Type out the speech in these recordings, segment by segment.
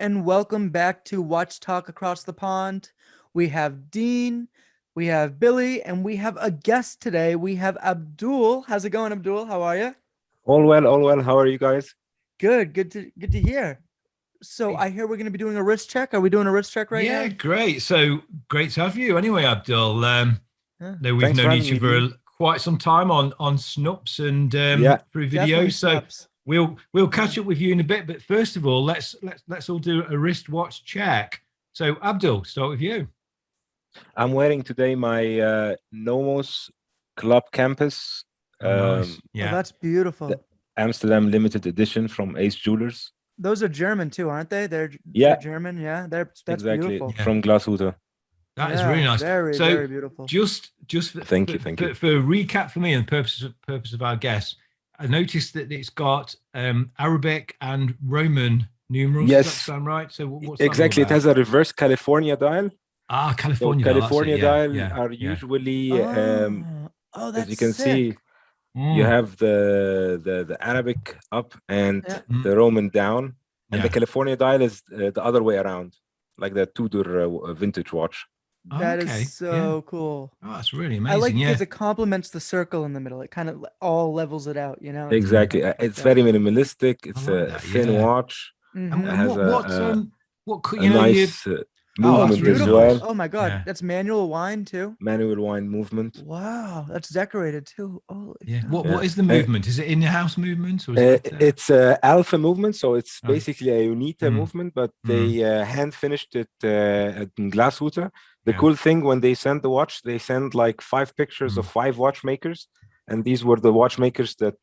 and welcome back to Watch Talk Across the Pond. We have Dean, we have Billy, and we have a guest today. We have Abdul. How's it going, Abdul? How are you? All well, all well. How are you guys? Good to hear. So I hear we're going to be doing a wrist check. Are we doing a wrist check right now? Yeah, great. So great to have you. Anyway, Abdul, no, we've Thanks for known having each me, other Dean. quite some time on Snups and through Definitely videos. So snaps. we'll catch up with you in a bit. But first of all, let's all do a wristwatch check. So Abdul, start with you. I'm wearing today my Nomos Club Campus Nice. Oh, Yeah. that's beautiful. the Amsterdam limited edition from Ace Jewelers. Those are German too, aren't they? They're Yeah, German. Yeah, that's exactly. beautiful. Yeah. From Glashütte. That is Yeah, really nice. Very, So very beautiful. just Thank you. for a recap for me and purpose of our guests, I noticed that it's got Arabic and Roman numerals. Yes. Does that sound right? So what's that all Exactly. It about? has a reverse California dial. Ah, So California dial. That's it. California Yeah, dial yeah, are yeah. usually, Oh, as that's you can sick. see, you Mm, have the Arabic up and Yeah. the Roman down, and the yeah. California dial is the other way around, like the Tudor vintage watch. Oh, That is okay. Yeah. so cool. Oh, that's really I amazing. like it Yeah. because it complements the circle in the middle. It kind of all levels it out, you know? It's Exactly. perfect like It's that. very minimalistic. It's like a that, thin yeah. watch. And, Mhm. It and has what could a you know you? nice Oh, movement that's as really Beautiful. nice. well. Oh my God. Yeah. That's manual wind too. Manual wind movement. Wow. That's decorated too. Holy Yeah. cow. What Yeah. is the movement? Is it in-house movement or is that? It's alpha movement, so it's Oh, basically a UNITA mm, movement, but mm, they hand finished it in Glashütte. The yeah. cool thing, when they sent the watch, they sent like 5 pictures of Mm. 5 watchmakers, and these were the watchmakers that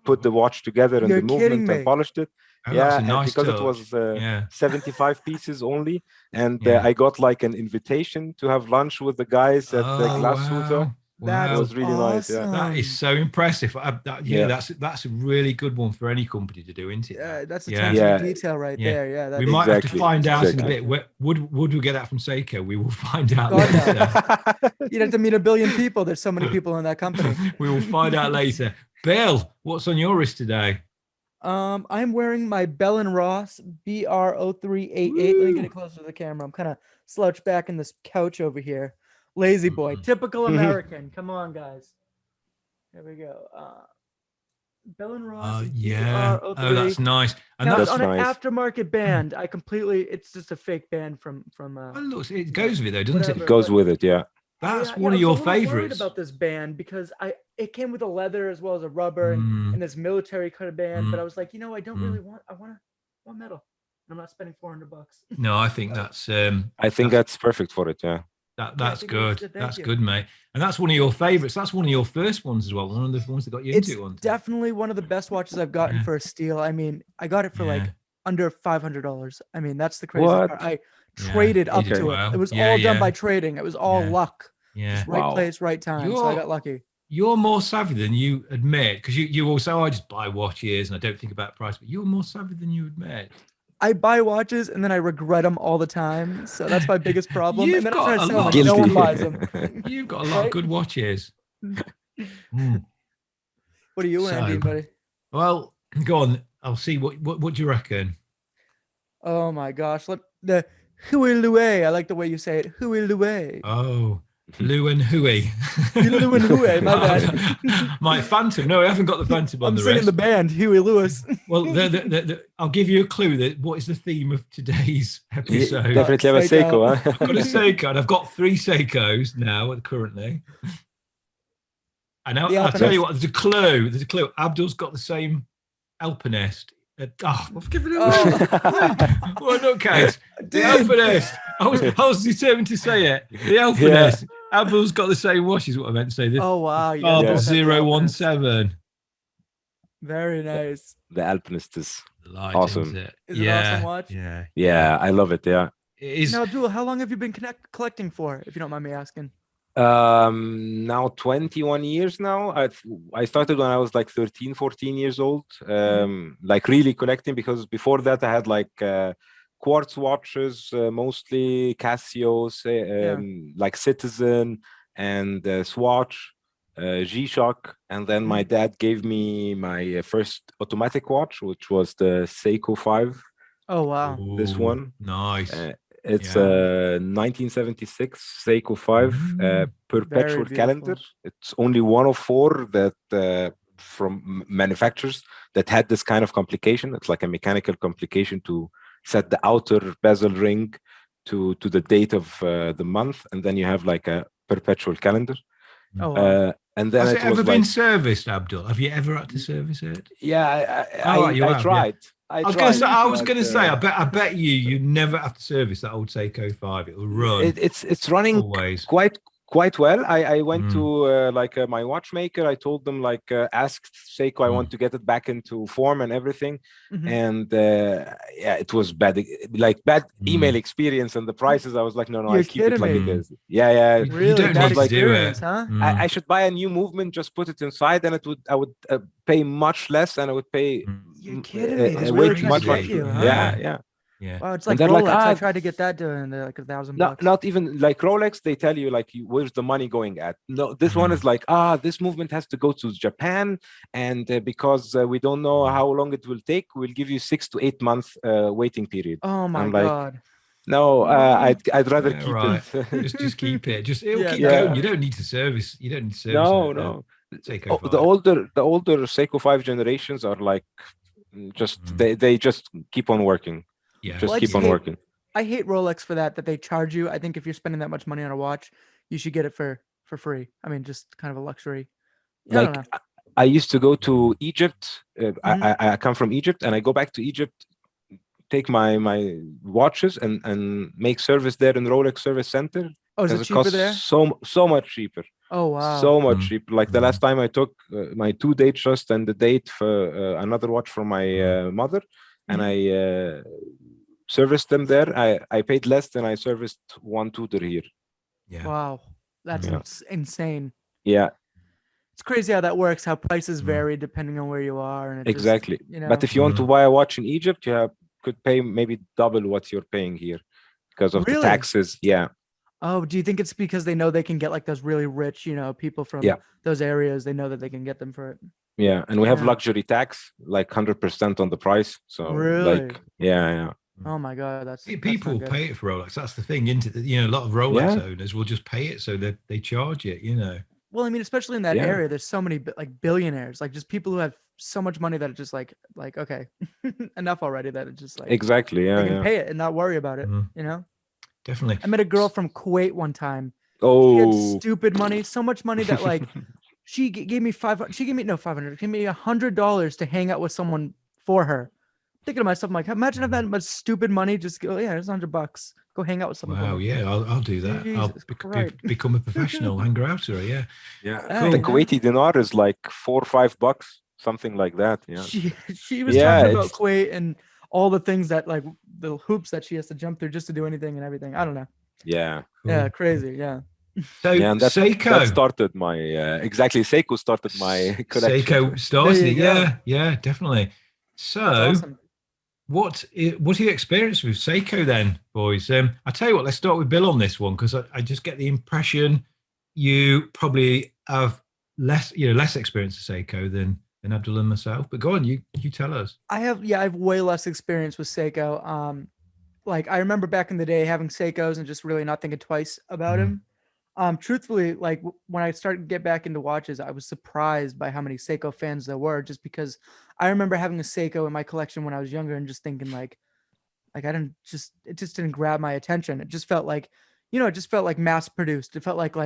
put the watch together in You're the kidding movement and me. polished it. Oh, that's a And nice because it touch. was Yeah. 75 pieces only, and Yeah. I got like an invitation to have lunch with the guys at the Oh, Glashütte. wow. It That's Wow. was really nice. Yeah. That is so impressive. Yeah, Yeah. that's a really good one for any company to do, isn't it? Yeah, That? that's Yeah. attention to Yeah. detail right Yeah. there. Yeah, We that's might have to Exactly. find out in a Exactly. bit. Would we get that from Seiko? We will find out God, no. later. You'd have to meet a billion people. There's so many people in that company. We will find out later. Bill, what's on your wrist today? I'm wearing my Bell and Ross BR0388. Let me get it closer to the camera. I'm kind of slouched back in this couch over here. Lazy boy, Mhm. typical American. Come on, guys. Here we go. Bell and Ross Yeah. Oh, that's BR03. nice. And Now it's that's on an nice. aftermarket band. It's just a fake band from oh, look, it goes with it, doesn't whatever. It it? goes with it, yeah. That's Yeah, one I of was a your little worried favorites. about this band because it came with a leather as well as a rubber and this military cut of band. But I was like, I don't really want. I want metal. And I'm not spending $400. No, I think that's I think that's perfect for it, yeah. that's think it was good. good, thank That's you. good, mate. And that's one of your favorites. That's one of your first ones as well. One of the ones that got you It's into it. wasn't it? definitely one of the best watches I've gotten Yeah. for a steal. I mean, I got it for like Yeah. under $500. I mean, that's the crazy What? part. I Yeah, traded you up did to well. it. It was Yeah, all done yeah. by trading. It was all Yeah. luck. Yeah. Just right Wow. place, right time. So I got lucky. You're more savvy than you admit, because you all say, "Oh, I just buy watches and I don't think about price," but you're more savvy than you admit. I buy watches and then I regret them all the time. So that's my biggest problem. You've And then I got try to a sell them. lot Like, no of- one buys them. You've got a lot of Right? good watches. Mm. What are you wearing, So- Dean, buddy? Well, go on. I'll see what do you reckon? Oh my gosh. The Hui Lue. I like the way you say it. Hui Lue. Oh, Lou and Hui. Lou and Hui, my bad. My Phantom. No, I haven't got the Phantom on I'm the singing wrist. the band, Huey Lewis. Well, I'll give you a clue that what is the theme of today's You episode. definitely have a Seiko. Seiko, huh? I've got a Seiko, and I've got 3 Seikos now currently. And I'll tell you Alpinist. what, there's a clue. There's a clue. Abdul's got the same Alpinist. I've given it away. Oh. Well, no, case. The Dude. Alpinist. I was determined to say it. The Alpinist. Abdul's got the same watch, is what I meant to say. The Oh wow. You Marble guys both have the Alpinist. 017. Very nice. The Alpinist is Light, Awesome. isn't it? Is it an awesome watch? Yeah. yeah, I love it, yeah. It is. Now, Abdul, how long have you been collecting for, if you don't mind me asking? Now 21 years now. I started when I was like 13, 14 years old, like really collecting, because before that I had like quartz watches, mostly Casio, like Citizen and Swatch, G-Shock, and then my dad gave me my first automatic watch, which was the Seiko 5. Oh wow. This Ooh, one. nice. It's Yeah. a 1976 Seiko 5 Mm. Very perpetual calendar. beautiful. It's only one of four that from manufacturers that had this kind of complication. It's like a mechanical complication to set the outer bezel ring to the date of the month, and then you have like a perpetual calendar. Oh wow. And then Has it it was ever been like, serviced, Abdul? Have you ever had to service it? yeah, Oh, right, you I have, yeah. tried. I I was gonna say, tried, I was but gonna say, I bet you never have to service that old Seiko 5. It will run it's running always. quite well. I went Mm. to my watchmaker. I told them asked Seiko, I want Mm. to get it back into form and everything. Mhm. And yeah, it was bad, like bad email Mm. experience, and the prices. I was like, no, You're I keep it kidding like me. it Mm. is. Yeah, yeah. You Really don't It bad was need to like do it. experience, huh? Mm. I should buy a new movement, just put it inside, and I would pay much less, and I would pay Mm. You're kidding me. They That's way really tried to much get crazy. you, huh? yeah, Yeah. yeah. Yeah. Wow, it's And like they're like, Rolex. I tried to get that done, and they're like $1,000. not even like Rolex. They tell you like, where's the money going at? No, this one Mm. is like, this movement has to go to Japan, and because we don't know Mm. how long it will take, we'll give you 6 to 8 month waiting period. Oh my I'm like, God. no, I'd rather Yeah, keep right. it. Just keep it. Just it'll Yeah, keep no. going. Yeah, You don't need to service. You don't need to service no, no. Seiko Oh, 5. the older Seiko 5 generations are like, just Mm. they just keep on working, Yeah. Well, just I keep just on Yeah. hate working. I hate Rolex for that they charge you. I think if you're spending that much money on a watch, you should get it for free. I mean, just kind of a luxury. I don't Like know. I used to go to Egypt. Mhm. I come from Egypt, and I go back to Egypt, take my watches and make service there in Rolex Service Center, Oh, is because it it cheaper costs there? so much cheaper, Oh wow. so much Mm. cheaper. Like the Mm. last time I took my 2 day trust and the date for another watch for my Mm. mother, and Mhm. I serviced them there. I paid less than I serviced one tutor here. Yeah. Wow. That's Yeah, insane. yeah, It's crazy how that works, how prices Mm. vary depending on where you are. And it just, exactly. you But know, if you want to Mm. buy a watch in Egypt, could pay maybe double what you're paying here because of the really. taxes. Yeah, Oh, do you think it's because they know they can get like those really rich, people from yeah. those areas? They know that they can get them for it. Yeah, and we have Yeah. luxury tax, like 100% on the price. So, Really? like, yeah, Oh my God, that's People not good. pay it for Rolex. That's the thing, isn't it? You know, a lot of Rolex yeah, owners will just pay it so that they charge it. You know. Well, I mean, especially in that yeah, area, there's so many like billionaires, like just people who have so much money that it's just like okay, enough already. That it's just like exactly. they Yeah, can yeah. pay it and not worry about it. Mm. You know, Definitely. I met a girl from Kuwait one time. She had Oh, stupid money, so much money that like gave me She gave me no 500. Gave me $100 to hang out with someone for her. Thinking to myself, I'm like, imagine if that much stupid money. Just go, yeah, it's $100. Go hang out with someone for Wow. me. Yeah, I'll do that. I'll Jesus Christ. become a professional hanger outer. Yeah. yeah. I think You the Cool. know? Kuwaiti dinar is like $4 or $5, something like that. Yeah, She was yeah. talking about It's Kuwait and all the things that like the hoops that she has to jump through just to do anything and everything. I don't know. yeah, Yeah, Cool. crazy. Yeah. So yeah. And that Seiko. started my exactly. Seiko started my collection. Seiko There started you it. go. Yeah. Yeah. Definitely. That's So. awesome. What are your experience with Seiko then, boys? I tell you what, let's start with Bill on this one because I just get the impression you probably have less experience with Seiko than Abdul and myself. But go on, you tell us. I have way less experience with Seiko. Like I remember back in the day having Seikos and just really not thinking twice about Mm. him. Truthfully, like when I started to get back into watches, I was surprised by how many Seiko fans there were. Just because I remember having a Seiko in my collection when I was younger and just thinking like I didn't just it just didn't grab my attention. It just felt like, it just felt like mass produced. It felt like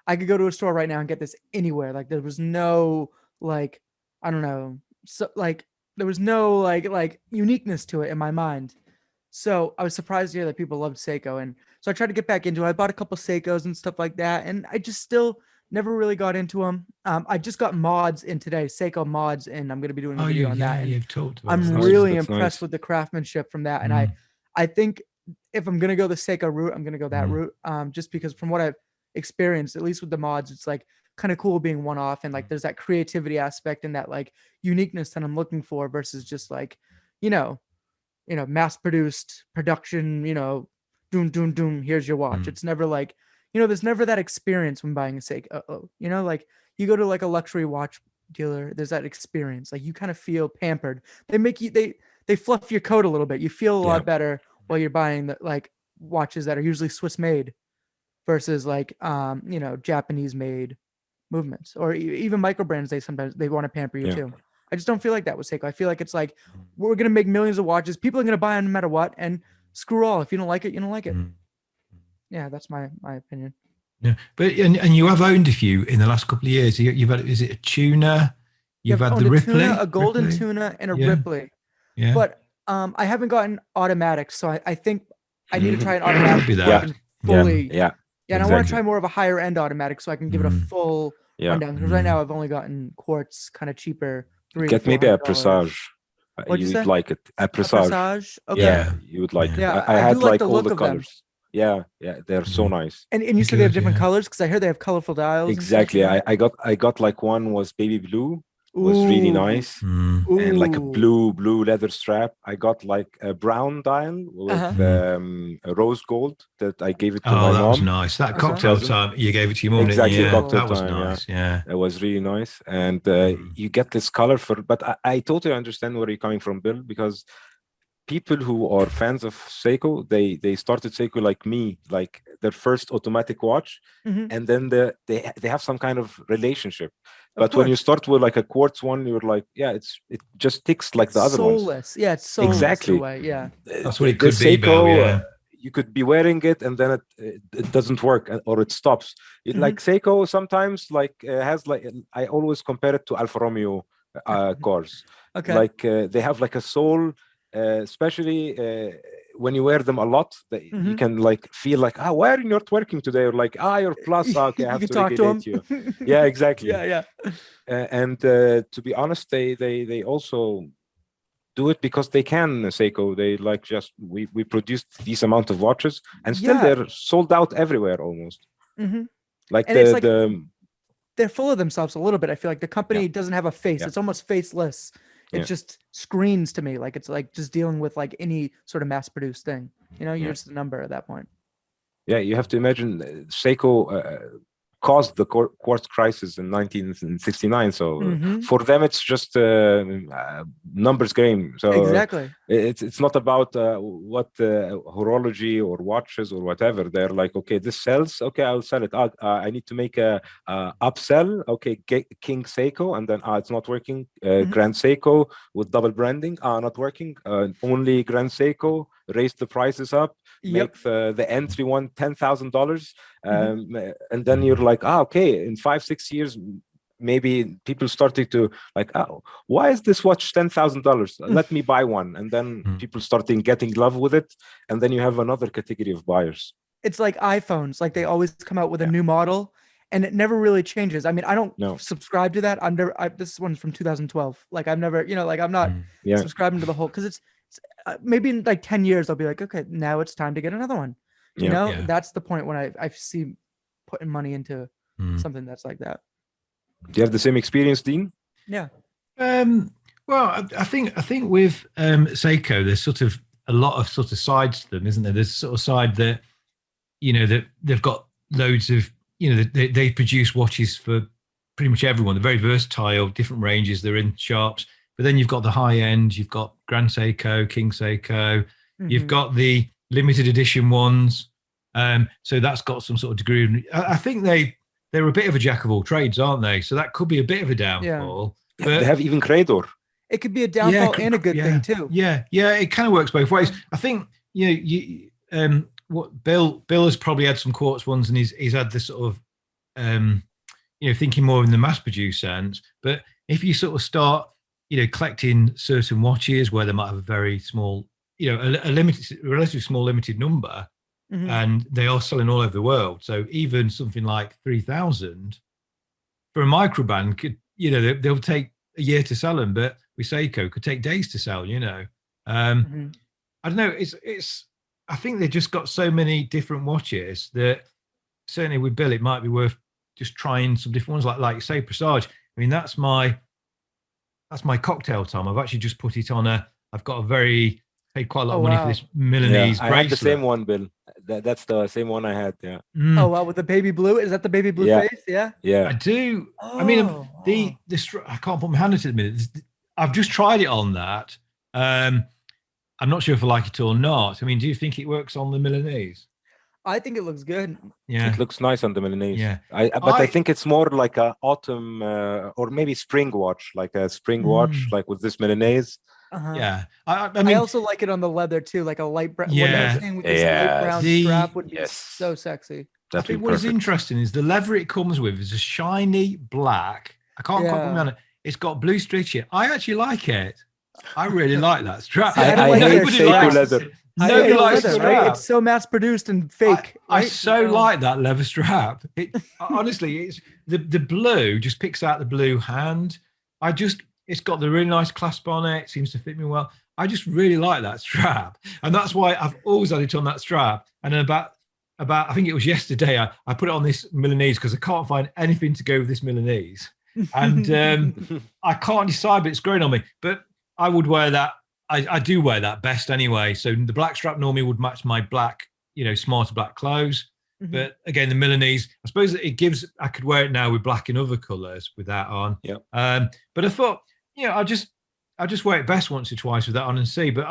I could go to a store right now and get this anywhere. Like there was no like I don't know, so like there was no like uniqueness to it in my mind. So I was surprised to hear that people loved Seiko, and so I tried to get back into it. I bought a couple Seikos and stuff like that, and I just still never really got into them. I just got mods in today, Seiko mods, and I'm gonna be doing a Oh, video on that. And you've talked about I'm those. Nice. really That's impressed nice. with the craftsmanship from that. And Mm. I think if I'm gonna go the Seiko route, I'm gonna go that Mm. route. Just because from what I've experienced, at least with the mods, it's like kind of cool being one off, and like there's that creativity aspect and that like uniqueness that I'm looking for versus just like, you know, mass produced production, doom, doom, doom, here's your watch. Mm. It's never like, there's never that experience when buying a Seiko. Like you go to like a luxury watch dealer, there's that experience. Like you kind of feel pampered. They make you, they they fluff your coat a little bit. You feel a Yeah. lot better while you're buying the like watches that are usually Swiss made versus like you know, Japanese made movements, or even micro brands. They sometimes they want to pamper you Yeah. too. I just don't feel like that with Seiko. I feel like it's like we're gonna make millions of watches. People are gonna buy them no matter what, and screw all. If you don't like it, you don't like it. Yeah, that's my opinion. Yeah, but and you have owned a few in the last couple of years. You've had, is it a tuna? You've had owned the a Ripley, tuna, a golden Ripley? tuna, and a Yeah. Ripley. Yeah, But I haven't gotten automatic, so I think I need to try an Could automatic be before I that. can fully. Yeah. Yeah, and I want to exactly. try more of a higher end automatic so I can give it a full Yeah. rundown. Because right now I've only gotten quartz, kind of cheaper, Get maybe a $300-$400. Presage. What'd you You'd say? like it. A A Presage. Presage? Okay. Yeah, you would like Yeah, it. I I had do like like the all look the of them. colors. Yeah, they're so nice. And you said they have Good, different yeah. colors, because I heard they have colorful dials. Exactly. And stuff, I got like one was baby blue, you know? was really Ooh, nice. Mm. And like a ooh. blue leather strap. I got like a brown dial with a rose gold that I gave it to my Oh, that was mom. nice. That as a cocktail present. time you gave it to your mum, didn't Exactly, you? Yeah, cocktail that was time. nice. Yeah. It was really nice. And you get this color but I totally understand where you're coming from, Bill, because people who are fans of Seiko, they started Seiko like me, like their first automatic watch, and then they have some kind of relationship. But when you start with like a quartz one, you're like, yeah, it just ticks like the other ones. Soulless. Yeah, it's soulless Exactly. in a way. Yeah. That's what it The could be, Bill. Seiko, Yeah. you could be wearing it and then it doesn't work or it stops. Like Seiko sometimes like has like, I always compare it to Alfa Romeo cars. Okay. Like they have like a soul, especially when you wear them a lot, you can like feel like, why are you not working today? Or like, you're plus, okay, I have You to can talk to regulate you. them. Yeah, exactly. Yeah. And to be honest, they also do it because they can. Seiko, they like just we produced these amount of watches and still Yeah. they're sold out everywhere almost. Like And it's like the they're full of themselves a little bit. I feel like the company doesn't have a face. It's almost faceless. It just screams to me like it's like just dealing with like any sort of mass produced thing. You know, you're just a number at that point. Yeah, you have to imagine Seiko caused the quartz crisis in 1969. So for them, it's just numbers game. So exactly, it's not about what horology or watches or whatever. They're like, okay, this sells. Okay, I'll sell it. I need to make a upsell. Okay, King Seiko, and then it's not working. Grand Seiko with double branding. Not working. Only Grand Seiko. Raise the prices up. Make the entry one $10,000, and then you're like, okay, in 5-6 years, maybe people started to like, why is this watch $10,000? Let me buy one, and then people starting getting love with it, and then you have another category of buyers. It's like iPhones, like they always come out with a new model, and it never really changes. I mean, I don't subscribe to that. This one's from 2012. Like I've never, like I'm not subscribing to the whole, because it's maybe in like 10 years I'll be like, okay, now it's time to get another one. You know, that's the point when I see putting money into something that's like that. Do you have the same experience, Dean? Yeah. Well, I think with Seiko, there's sort of a lot of sort of sides to them, isn't there? There's sort of side that, that they've got loads of, they produce watches for pretty much everyone. They're very versatile, different ranges. They're in shops. But then you've got the high end, you've got Grand Seiko, King Seiko, you've got the limited edition ones. So that's got some sort of degree. I think they're a bit of a jack of all trades, aren't they? So that could be a bit of a downfall. Yeah. But they have even Crador. It could be a downfall and a good thing too. Yeah, it kind of works both ways. I think what Bill has probably had some quartz ones, and he's had this sort of thinking more in the mass produced sense. But if you sort of start collecting certain watches where they might have a very small, a relatively small limited number, and they are selling all over the world. So even something like 3,000 for a microband could, they'll take a year to sell them, but with Seiko could take days to sell. I don't know. I think they've just got so many different watches that certainly with Bill, it might be worth just trying some different ones, like you say, Presage. I mean, that's my cocktail time. I've actually just put it on I've got paid quite a lot of money for this Milanese bracelet. I had the same one, Bill. That's the same one I had. Yeah. Oh wow, with the baby blue. Is that the baby blue face? Yeah. Yeah. I do. I mean, I can't put my hand into it at the minute. I've just tried it on that. I'm not sure if I like it or not. I mean, do you think it works on the Milanese? I think it looks good. Yeah. It looks nice on the Milanese. Yeah. But I think it's more like a autumn or maybe spring watch, like a spring watch, like with this Milanese. Yeah. I mean, also like it on the leather too, like a light brown. Yeah. What you were saying with this light brown strap would be so sexy. I think what is interesting is the leather it comes with is a shiny black. I can't quite put me on it. It's got blue stitching. I actually like it. I really like that strap. I hate Seiko leather. Nobody likes the strap. Right? It's so mass produced and fake. I so like that leather strap. Honestly, it's the blue just picks out the blue hand. It's got the really nice clasp on it. It seems to fit me well. I just really like that strap, and that's why I've always had it on that strap. And then about I think it was yesterday, I put it on this Milanese because I can't find anything to go with this Milanese, and I can't decide, but it's growing on me. But I would wear that. I do wear that best anyway. So the black strap normally would match my black, smarter black clothes. But again, the Milanese, I suppose I could wear it now with black and other colours with that on. Yeah. But I thought, I'll just wear it best once or twice with that on and see. But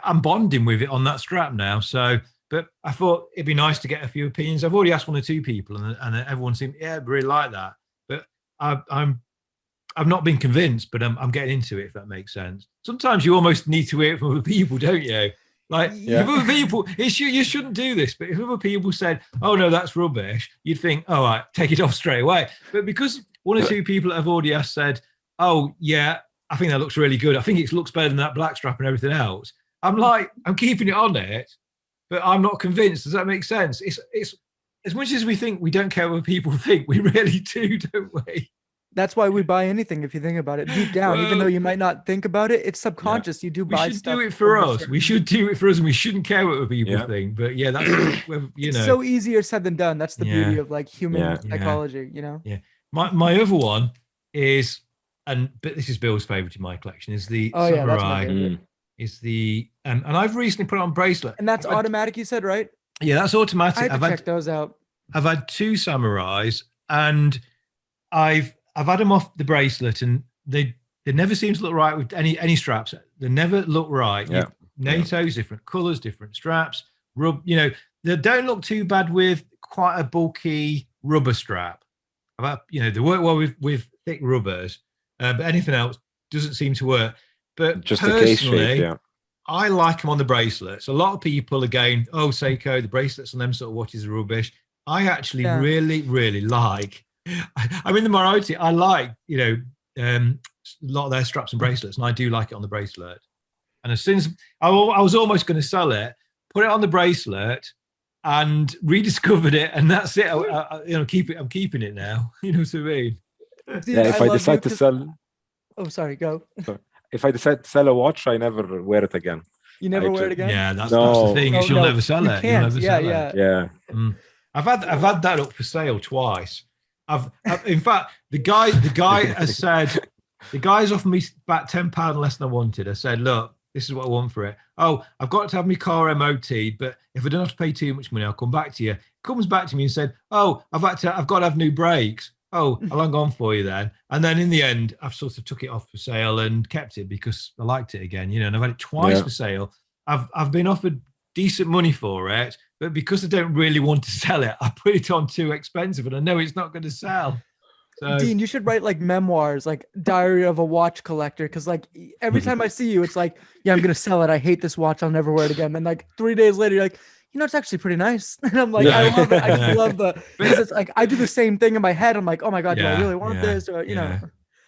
I'm bonding with it on that strap now. So, but I thought it'd be nice to get a few opinions. I've already asked one or two people, and everyone seemed, really like that. But I've not been convinced, but I'm getting into it, if that makes sense. Sometimes you almost need to hear it from other people, don't you? Like, if other people, you shouldn't do this, but if other people said, oh, no, that's rubbish, you'd think, all right, take it off straight away. But because one or two people that have already asked said, oh, yeah, I think that looks really good. I think it looks better than that black strap and everything else. I'm keeping it on it, but I'm not convinced. Does that make sense? It's as much as we think we don't care what people think, we really do, don't we? That's why we buy anything, if you think about it deep down. Even though you might not think about it, it's subconscious. You do buy stuff. We should do it for us. We should do it for us, and we shouldn't care what people think. But that's it's so easier said than done. That's the beauty of like human psychology. Yeah. My other one is, but this is Bill's favorite in my collection, is the Samurai. Is the and I've recently put it on bracelet. And that's automatic, you said, right? Yeah, that's automatic. I've check those out. I've had 2 Samurais, and I've had them off the bracelet, and they never seem to look right with any straps. They never look right. Yeah. NATO's different colors, different straps. They don't look too bad with quite a bulky rubber strap. They work well with thick rubbers, but anything else doesn't seem to work. But just the case shape, I like them on the bracelets. A lot of people are going, oh, Seiko, the bracelets on them sort of watches are rubbish. I actually really, really like. I'm in the minority. I like, a lot of their straps and bracelets, and I do like it on the bracelet. And as soon as I was almost going to sell it, put it on the bracelet, and rediscovered it, and that's it. I'm keeping it now. You know what I mean? Dude, if I decide to sell, sorry, go. If I decide to sell a watch, I never wear it again. You never wear it again? Yeah, that's the thing. You'll never sell it. You'll never sell it. Yeah. I've had that up for sale twice. In fact, the guy has said, the guy's offered me about £10 less than I wanted. I said, look, this is what I want for it. Oh, I've got to have my car MOT, but if I don't have to pay too much money, I'll come back to you. Comes back to me and said, oh, I've got to have new brakes. Oh, I'll hang on for you then. And then in the end, I've sort of took it off for sale and kept it because I liked it again, and I've had it twice for sale. I've been offered decent money for it, but because I don't really want to sell it, I put it on too expensive, and I know it's not going to sell. So, Dean, you should write like memoirs, like Diary of a Watch Collector, because like every time I see you, it's like, yeah, I'm gonna sell it. I hate this watch. I'll never wear it again. And like 3 days later, you're like, it's actually pretty nice. And I'm like, I love it. I just love because it's like I do the same thing in my head. I'm like, oh my god, do I really want this? Or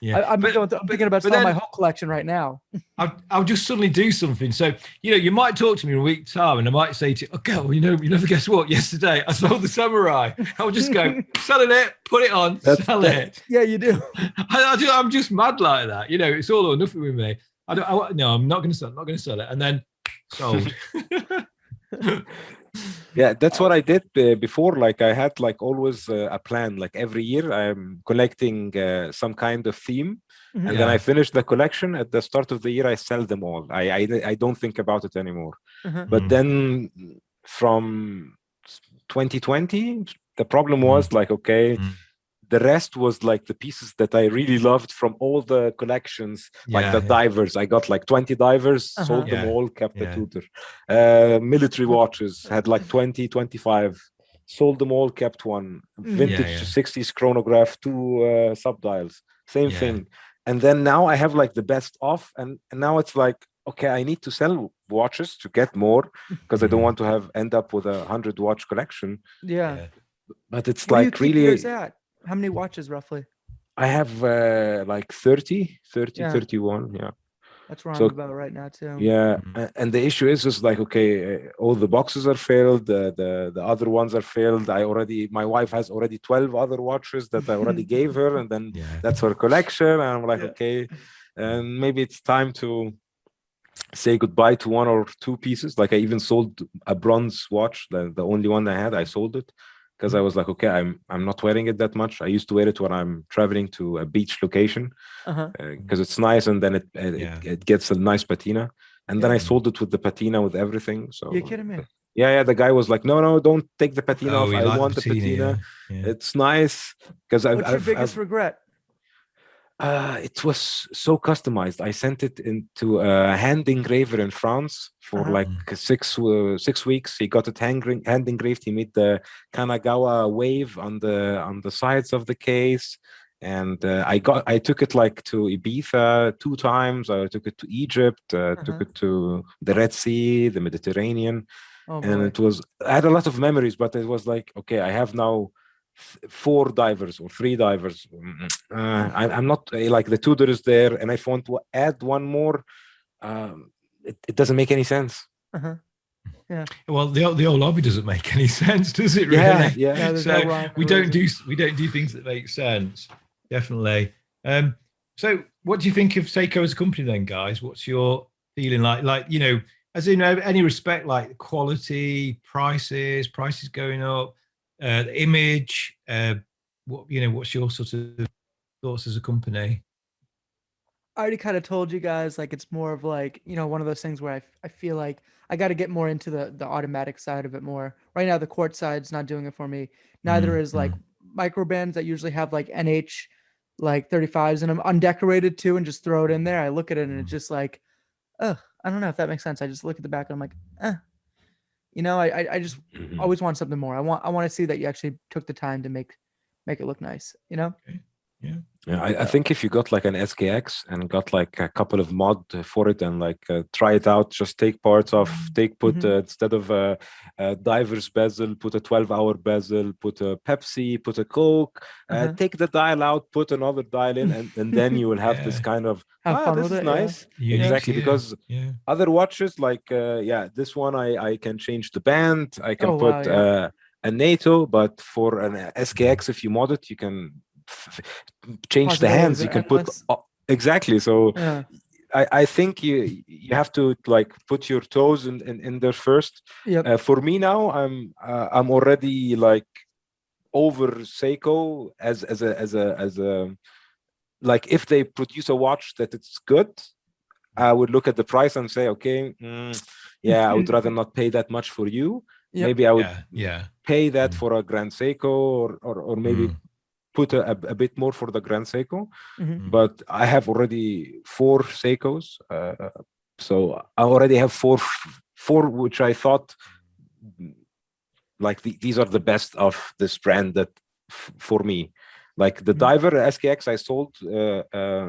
I'm thinking about selling my whole collection right now. I'll just suddenly do something. So, you might talk to me in a week's time, and I might say to you, okay, well, you never guess what? Yesterday, I sold the Samurai. I'll just go, selling it, put it on, sell it. Yeah, you do. I'm just mad like that. It's all or nothing with me. No, I'm not going to sell it. I'm not going to sell it. And then sold. Yeah, that's what I did before. Like I had like always a plan. Like every year I'm collecting some kind of theme, and then I finish the collection at the start of the year. I sell them all. I don't think about it anymore. But then from 2020, the problem was like, okay, the rest was like the pieces that I really loved from all the collections, like the divers. I got like 20 divers, sold them all, kept the tutor. Military watches, had like 20, 25, sold them all, kept one. Vintage 60s chronograph, 2 subdials, same thing. And then now I have like the best off, and now it's like, okay, I need to sell watches to get more, because I don't want to end up with a 100 watch collection. But it's Where like do you keep really yours at? How many watches roughly? I have like 30, 31. That's where I'm about right now too. And the issue is just like, okay, all the boxes are filled, the other ones are filled. My wife has already 12 other watches that I already gave her, and then that's her collection. And I'm like, okay, and maybe it's time to say goodbye to 1 or 2 pieces. Like I even sold a bronze watch, the only one I had, I sold it, because I was like, okay, I'm not wearing it that much. I used to wear it when I'm traveling to a beach location, because it's nice, and then it gets a nice patina. And then I sold it with the patina, with everything. So you're kidding me? Yeah. The guy was like, no, don't take the patina off. I want the patina. It's nice, because What's your biggest regret? It was so customized. I sent it into a hand engraver in France for like 6 weeks. He got it hand engraved. He made the Kanagawa wave on the sides of the case, and I took it like to Ibiza 2 times. I took it to Egypt, took it to the Red Sea, the Mediterranean, and I had a lot of memories. But it was like, okay, I have now 4 divers or 3 divers. I'm not like, the Tudor is there, and if I want to add one more, it doesn't make any sense. Well, the old hobby doesn't make any sense, does it? Really? So we don't do things that make sense. Definitely. So what do you think of Seiko as a company then, guys? What's your feeling like, as in any respect, like quality, prices going up, the image, what's your sort of thoughts as a company? I already kind of told you guys, like, it's more of like, one of those things where I feel like I got to get more into the automatic side of it more. Right now, the quartz side's not doing it for me. Neither is like micro bands that usually have like NH like 35s in them, undecorated too, and just throw it in there. I look at it and it's just like, I don't know if that makes sense. I just look at the back and I'm like, I just always want something more. I want to see that you actually took the time to make it look nice, Okay. I think if you got like an SKX and got like a couple of mod for it, and like try it out, just take parts off, instead of a diver's bezel, put a 12-hour bezel, put a Pepsi, put a Coke, take the dial out, put another dial in, and then you will have this kind of, this is nice. Exactly, because other watches, like this one, I can change the band, I can put a NATO, but for an SKX, if you mod it, you can change the hands, you can put exactly. So I think you have to like put your toes in there first. For me now, I'm already like over Seiko as a like, if they produce a watch that it's good, I would look at the price and say, okay, I would rather not pay that much for you. Maybe I would pay that for a Grand Seiko, or maybe put a bit more for the Grand Seiko. But I have already 4 Seikos, so I already have four which I thought like these are the best of this brand that for me. Like the diver SKX I sold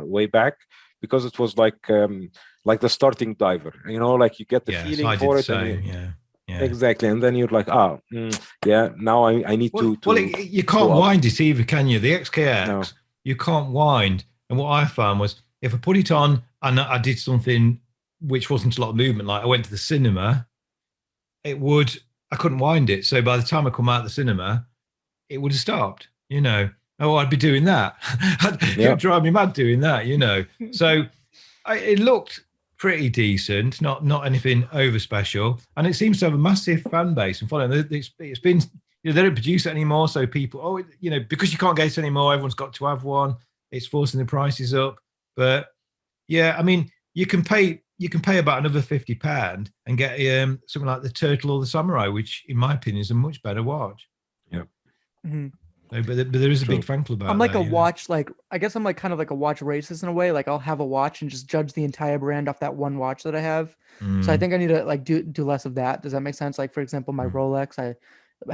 way back, because it was like the starting diver, like you get the feeling for it. Exactly, and then you're like, now I need to. Well, you can't wind it either, can you? The XKX, you can't wind. And what I found was, if I put it on and I did something which wasn't a lot of movement, like I went to the cinema, I couldn't wind it. So by the time I come out of the cinema, it would have stopped. I'd be doing that. It would drive me mad doing that. So it looked pretty decent, not anything over special, and it seems to have a massive fan base and following. It's been, they don't produce it anymore, so people, because you can't get it anymore, everyone's got to have one. It's forcing the prices up, but I mean, you can pay about another £50 and get something like the Turtle or the Samurai, which, in my opinion, is a much better watch. No, but there is a True. big fan club out I'm like there, a yeah. watch, like I guess I'm like kind of like a watch racist in a way. Like I'll have a watch and just judge the entire brand off that one watch that I have. So I Mm. think I need to like do less of that. Does that make sense? Like for example, my Mm. Rolex, I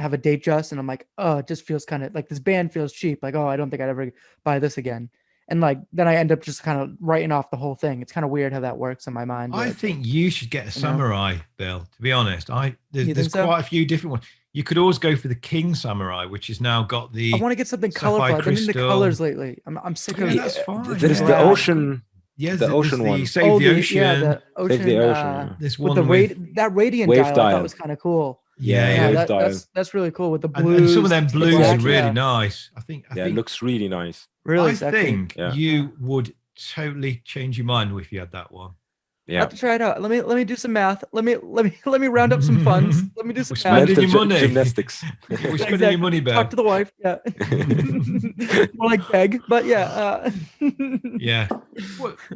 have a date just, and I'm like, oh, it just feels kind of like this band feels cheap. Like, oh, I don't think I'd ever buy this again. And like then I end up just kind of writing off the whole thing. It's kind of weird how that works in my mind. I But, think you should get a you know. samurai, Bill. To be honest, You there's think so? quite a few different ones. You could always go for the King Samurai, which has now got I the want to get something sapphire colorful. I've been into crystal. colors lately. I'm sick of. Yeah, that's fine. There's yeah. the Black. ocean. Yeah, the there's ocean the one. Save the Ocean. Yeah, the ocean. Save the Ocean, yeah. This with one the that radiant Wave dial, I dial. thought was kind of cool. yeah, wave dial. That's really cool with the and blues. some of them the blues are black, really yeah. nice. I think It looks really nice. Really I sexy. think Yeah. you would totally change your mind if you had that one. I Yeah. have to try it out. Let me do some math. Let me round up some funds. Let me do some We're spending math. your money. Gymnastics. We're spending Exactly. your money, Bill. Talk to the wife. Yeah. More like beg, but yeah. Yeah.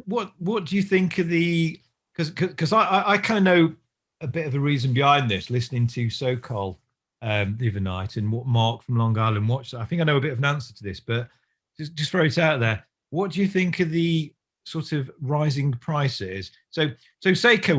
What do you think of the? Because I kind of know a bit of the reason behind this. Listening to Sokol the other night and what Mark from Long Island watched. I think I know a bit of an answer to this, but just throw it out there. What do you think of the sort of rising prices? So Seiko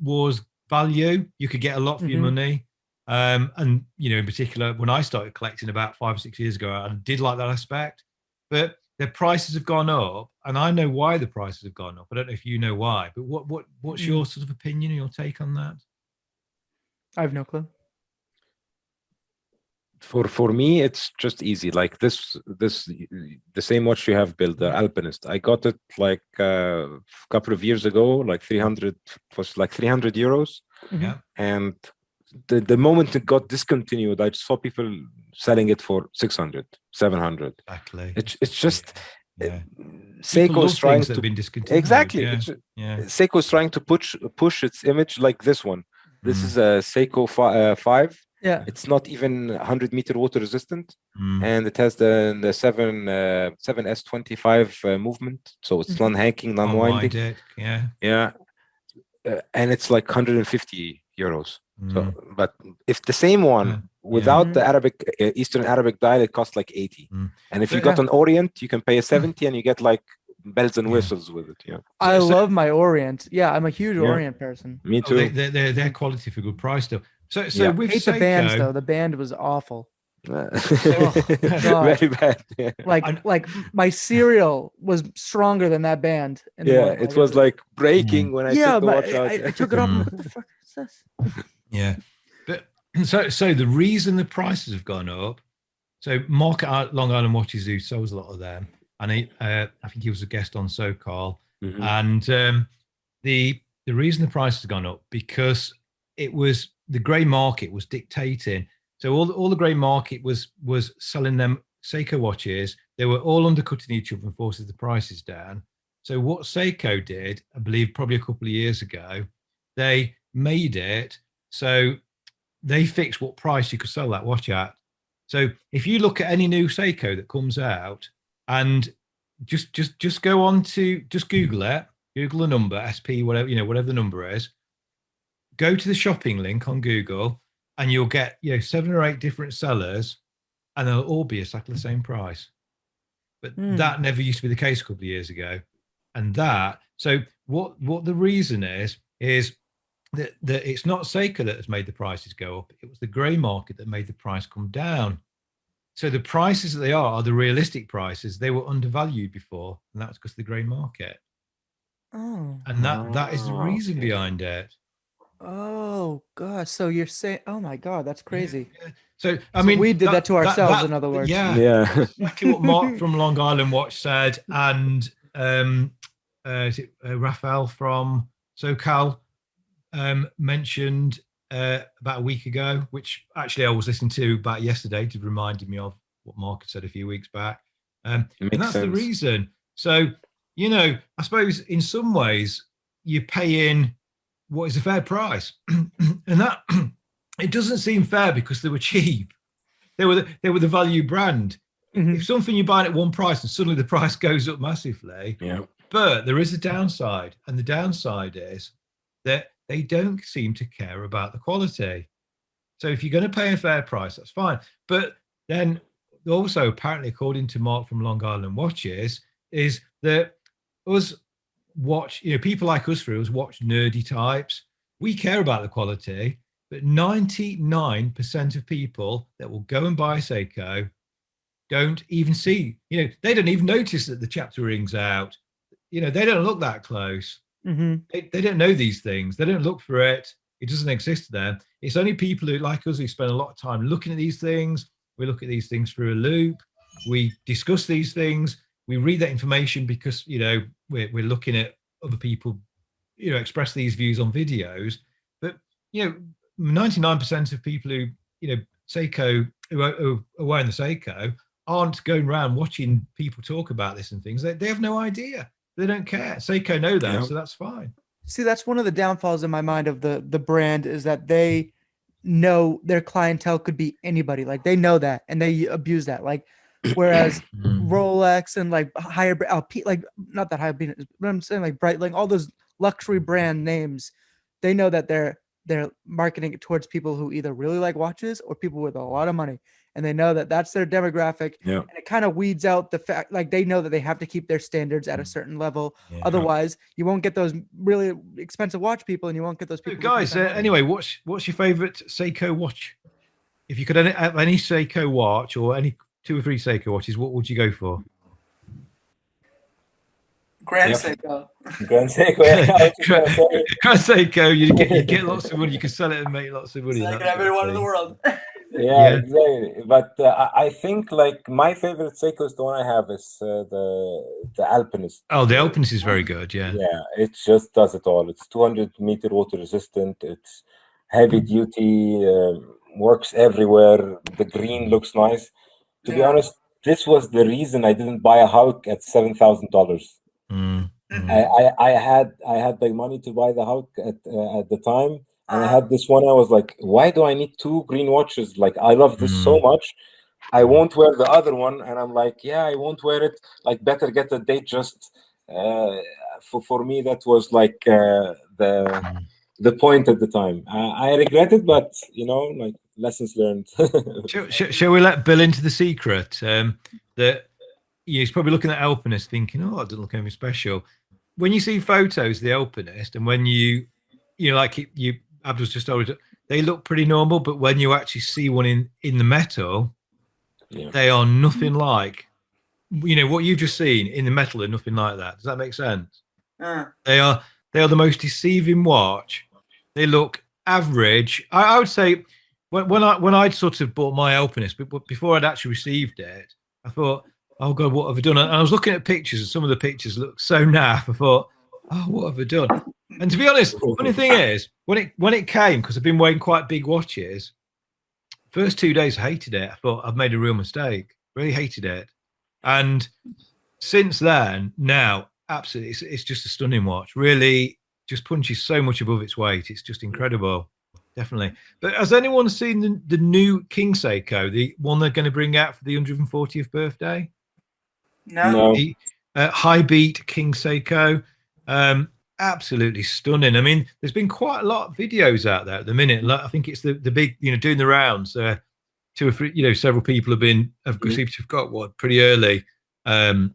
was value. You could get a lot for your money. And you know, in particular, when I started collecting about 5 or 6 years ago, I did like that aspect. But the prices have gone up, and I know why the prices have gone up. I don't know if you know why, but what's your sort of opinion and your take on that? I have no clue. For me, it's just easy. Like this the same watch you have, Bill, the Alpinist. I got it like a couple of years ago, like 300. It was like 300 euros. Yeah. And the moment it got discontinued, I saw people selling it for 600, 700. Exactly. It's just Seiko's trying to been discontinued. exactly. Yeah. Seiko's trying to push its image like this one. This is a Seiko 5. Yeah. It's not even 100-meter water resistant, and it has the 7S25 movement, so it's non-hanking, non-winding. Yeah. And it's like 150 euros. So, but if the same one without the Arabic Eastern Arabic dial, it costs like 80. And if you got an Orient, you can pay a 70, and you get like bells and whistles with it. Yeah, I love my Orient. Yeah, I'm a huge Orient person. Me too. They're quality for good price though. So with hate Seiko, the bands though. The band was awful. Very bad. Yeah. Like my cereal was stronger than that band. It was like breaking when I took the watch out. I took it off. What the fuck is this? Yeah, but so the reason the prices have gone up. So Mark at Long Island Watches, who sells a lot of them, and I think he was a guest on Sokol, and the reason the price has gone up because it was the grey market was dictating. So all the grey market was selling them Seiko watches. They were all undercutting each other and forcing the prices down. So what Seiko did, I believe, probably a couple of years ago, they made it so they fixed what price you could sell that watch at. So if you look at any new Seiko that comes out, and just go on to just Google it, Google the number SP, whatever the number is. Go to the shopping link on Google, and you'll get 7 or 8 different sellers, and they'll all be exactly the same price. But that never used to be the case a couple of years ago. And so what the reason is that it's not Seiko that has made the prices go up. It was the grey market that made the price come down. So the prices that they are the realistic prices. They were undervalued before, and that's because of the grey market. Oh. And that is the reason behind it. Oh gosh. So you're saying, oh my God, that's crazy. Yeah. So I mean, we did that to ourselves, in other words. Yeah. Exactly what Mark from Long Island Watch said, and is it Raphael from Sokol mentioned about a week ago, which actually I was listening to about yesterday to remind me of what Mark had said a few weeks back. And that's the reason. So, I suppose in some ways you're paying what is a fair price. And that it doesn't seem fair because they were cheap. They were the value brand. If something you're buying at one price and suddenly the price goes up massively, but there is a downside, and the downside is that they don't seem to care about the quality. So if you're going to pay a fair price, that's fine. But then also apparently, according to Mark from Long Island Watches, is that us people like us watch nerdy types. We care about the quality, but 99% of people that will go and buy a Seiko don't even see, they don't even notice that the chapter ring's out. They don't look that close. They don't know these things. They don't look for it. It doesn't exist there. It's only people who, like us, who spend a lot of time looking at these things. We look at these things through a loop. We discuss these things. We read that information because, we're looking at other people, express these views on videos. But, 99% of people who, Seiko, who are wearing the Seiko, aren't going around watching people talk about this and things. They have no idea. They don't care. Seiko know that, so that's fine. See, that's one of the downfalls in my mind of the brand, is that they know their clientele could be anybody. Like, they know that, and they abuse that. Like, whereas Rolex and like higher LP, like not that high, but I'm saying like Breitling, all those luxury brand names, they know that they're marketing it towards people who either really like watches or people with a lot of money. And they know that that's their demographic. And it kind of weeds out the fact, like, they know that they have to keep their standards at a certain level. Otherwise, you won't get those really expensive watch people, and you won't get those people. Guys, anyway, what's your favorite Seiko watch? If you could have any Seiko watch, or any 2 or 3 Seiko watches, what would you go for? Grand Seiko. Grand Seiko. Grand Seiko. You get lots of money. You can sell it and make lots of money. So I can have everyone in the world. Yeah, exactly. But I think like my favorite Seiko is the one I have is the Alpinist. Oh, the Alpinist is very good. Yeah. Yeah, it just does it all. It's 200-meter water resistant. It's heavy duty. Works everywhere. The green looks nice. To be honest, this was the reason I didn't buy a Hulk at $7,000. I had the money to buy the Hulk at the time. And I had this one. I was like, why do I need 2 green watches? Like, I love this so much. I won't wear the other one. And I'm like, yeah, I won't wear it. Like, better get a date. Just for me, that was like the point at the time. I regret it, but like, lessons learned. Shall we let Bill into the secret? That he's probably looking at Alpinist thinking, oh, it doesn't look anything special. When you see photos of the Alpinist, and when Abdul's just told you, they look pretty normal, but when you actually see one in the metal, they are nothing like, what you've just seen in the metal, are nothing like that. Does that make sense? They are the most deceiving watch. They look average. I would say when I'd sort of bought my Alpinist, but before I'd actually received it, I thought, oh God, what have I done? And I was looking at pictures, and some of the pictures looked so naff. I thought, oh, what have I done? And to be honest, funny thing is, when it came, because I've been wearing quite big watches, first 2 days I hated it. I thought I've made a real mistake. Really hated it. And since then, now, absolutely, it's just a stunning watch. Really just punches so much above its weight. It's just incredible. Definitely. But has anyone seen the new King Seiko, the one they're going to bring out for the 140th birthday? No. The high beat King Seiko. Absolutely stunning. I mean, there's been quite a lot of videos out there at the minute. I think it's the big, doing the rounds. 2 or 3, several people seem to have got one pretty early, for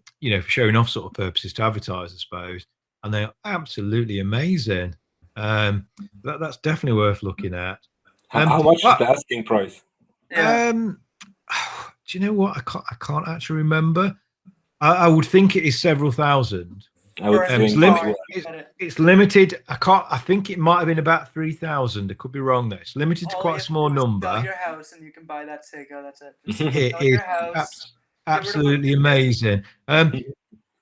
showing off sort of purposes, to advertise, I suppose. And they are absolutely amazing. That's definitely worth looking at. How much is the asking price? Do you know what? I can't actually remember. I would think it is several thousand. I would think it's limited. I think it might have been about 3,000. I could be wrong there. It's limited to quite a small number. Sell your house and you can buy that Seiko. That's it. It is absolutely amazing.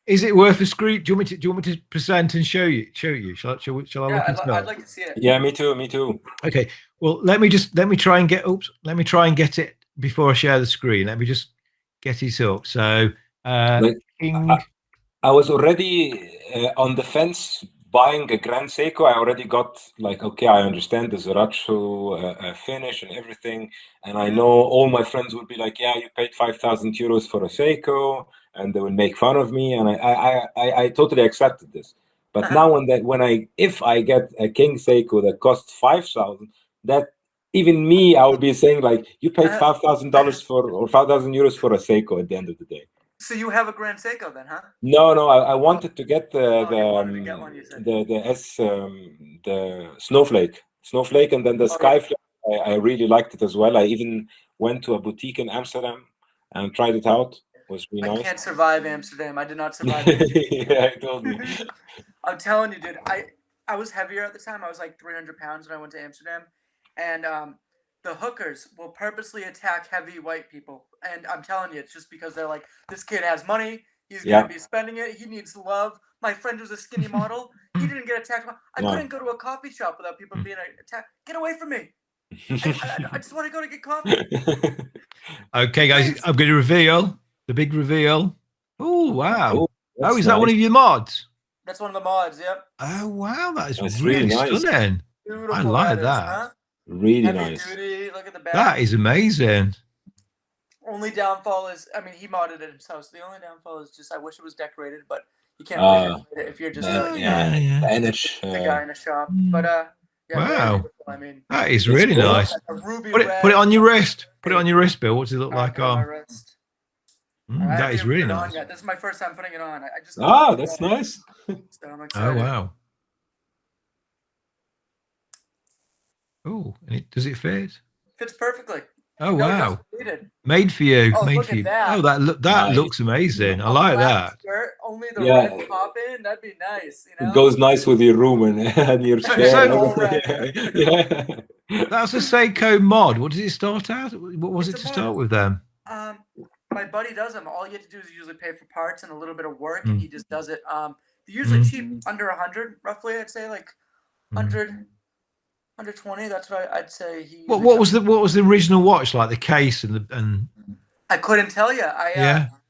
Is it worth a screen? Do you want me to present and show you? Shall I look into that? I'd like to see it. Yeah, me too. Okay. Well, let me try and get it before I share the screen. Let me just get it up. So, King. I was already on the fence buying a Grand Seiko. I already got like, okay, I understand the Zaracho finish and everything. And I know all my friends would be like, yeah, you paid 5,000 euros for a Seiko, and they would make fun of me. And I totally accepted this. But now if I get a King Seiko that costs 5,000, that even me, I would be saying like, you paid $5,000 for or €5,000 for a Seiko at the end of the day. So you have a Grand Seiko then, huh? No, I wanted to get you wanted to get one, you said. the snowflake, and then the skyflake. I really liked it as well. I even went to a boutique in Amsterdam and tried it out. It was really nice. I can't survive Amsterdam. I did not survive. Yeah, I told me. I'm telling you, dude. I was heavier at the time. I was like 300 pounds when I went to Amsterdam, and the hookers will purposely attack heavy white people. And I'm telling you, it's just because they're like, this kid has money. He's gonna be spending it. He needs love. My friend was a skinny model. He didn't get attacked. I couldn't go to a coffee shop without people being attacked. Get away from me. I just want to go to get coffee. Okay, guys, I'm going to reveal the big reveal. Oh, wow. Oh, is that one of your mods? That's one of the mods, yep. Oh, wow. That's really really nice. stunning. Beautiful I like that. Huh? Really Heavy nice. duty. Look at the back. That is amazing. Only downfall is, I mean, he modded it himself. So the only downfall is just, I wish it was decorated, but you can't really decorate it if you're just the guy in a shop. But wow. I mean, that is really nice. Put it on your wrist. Put it on your wrist, Bill. What does it look like on? That is really nice. This is my first time putting it on. I just that's nice. So I'm excited. Oh, wow. Oh, and does it fit? Fits perfectly. Oh, wow. Made for you. Oh, made for you. Oh, that looks amazing. I like that. Shirt, only the red top in. That'd be nice. You know? It goes nice with your room and your chair. That's a Seiko mod. What does it start out? What was it to start with them? My buddy does them. All you have to do is usually pay for parts and a little bit of work, and he just does it. They're usually cheap, under 100, roughly. I'd say like 100. 120. That's what I'd say. What was the original watch like? The case and. I couldn't tell you.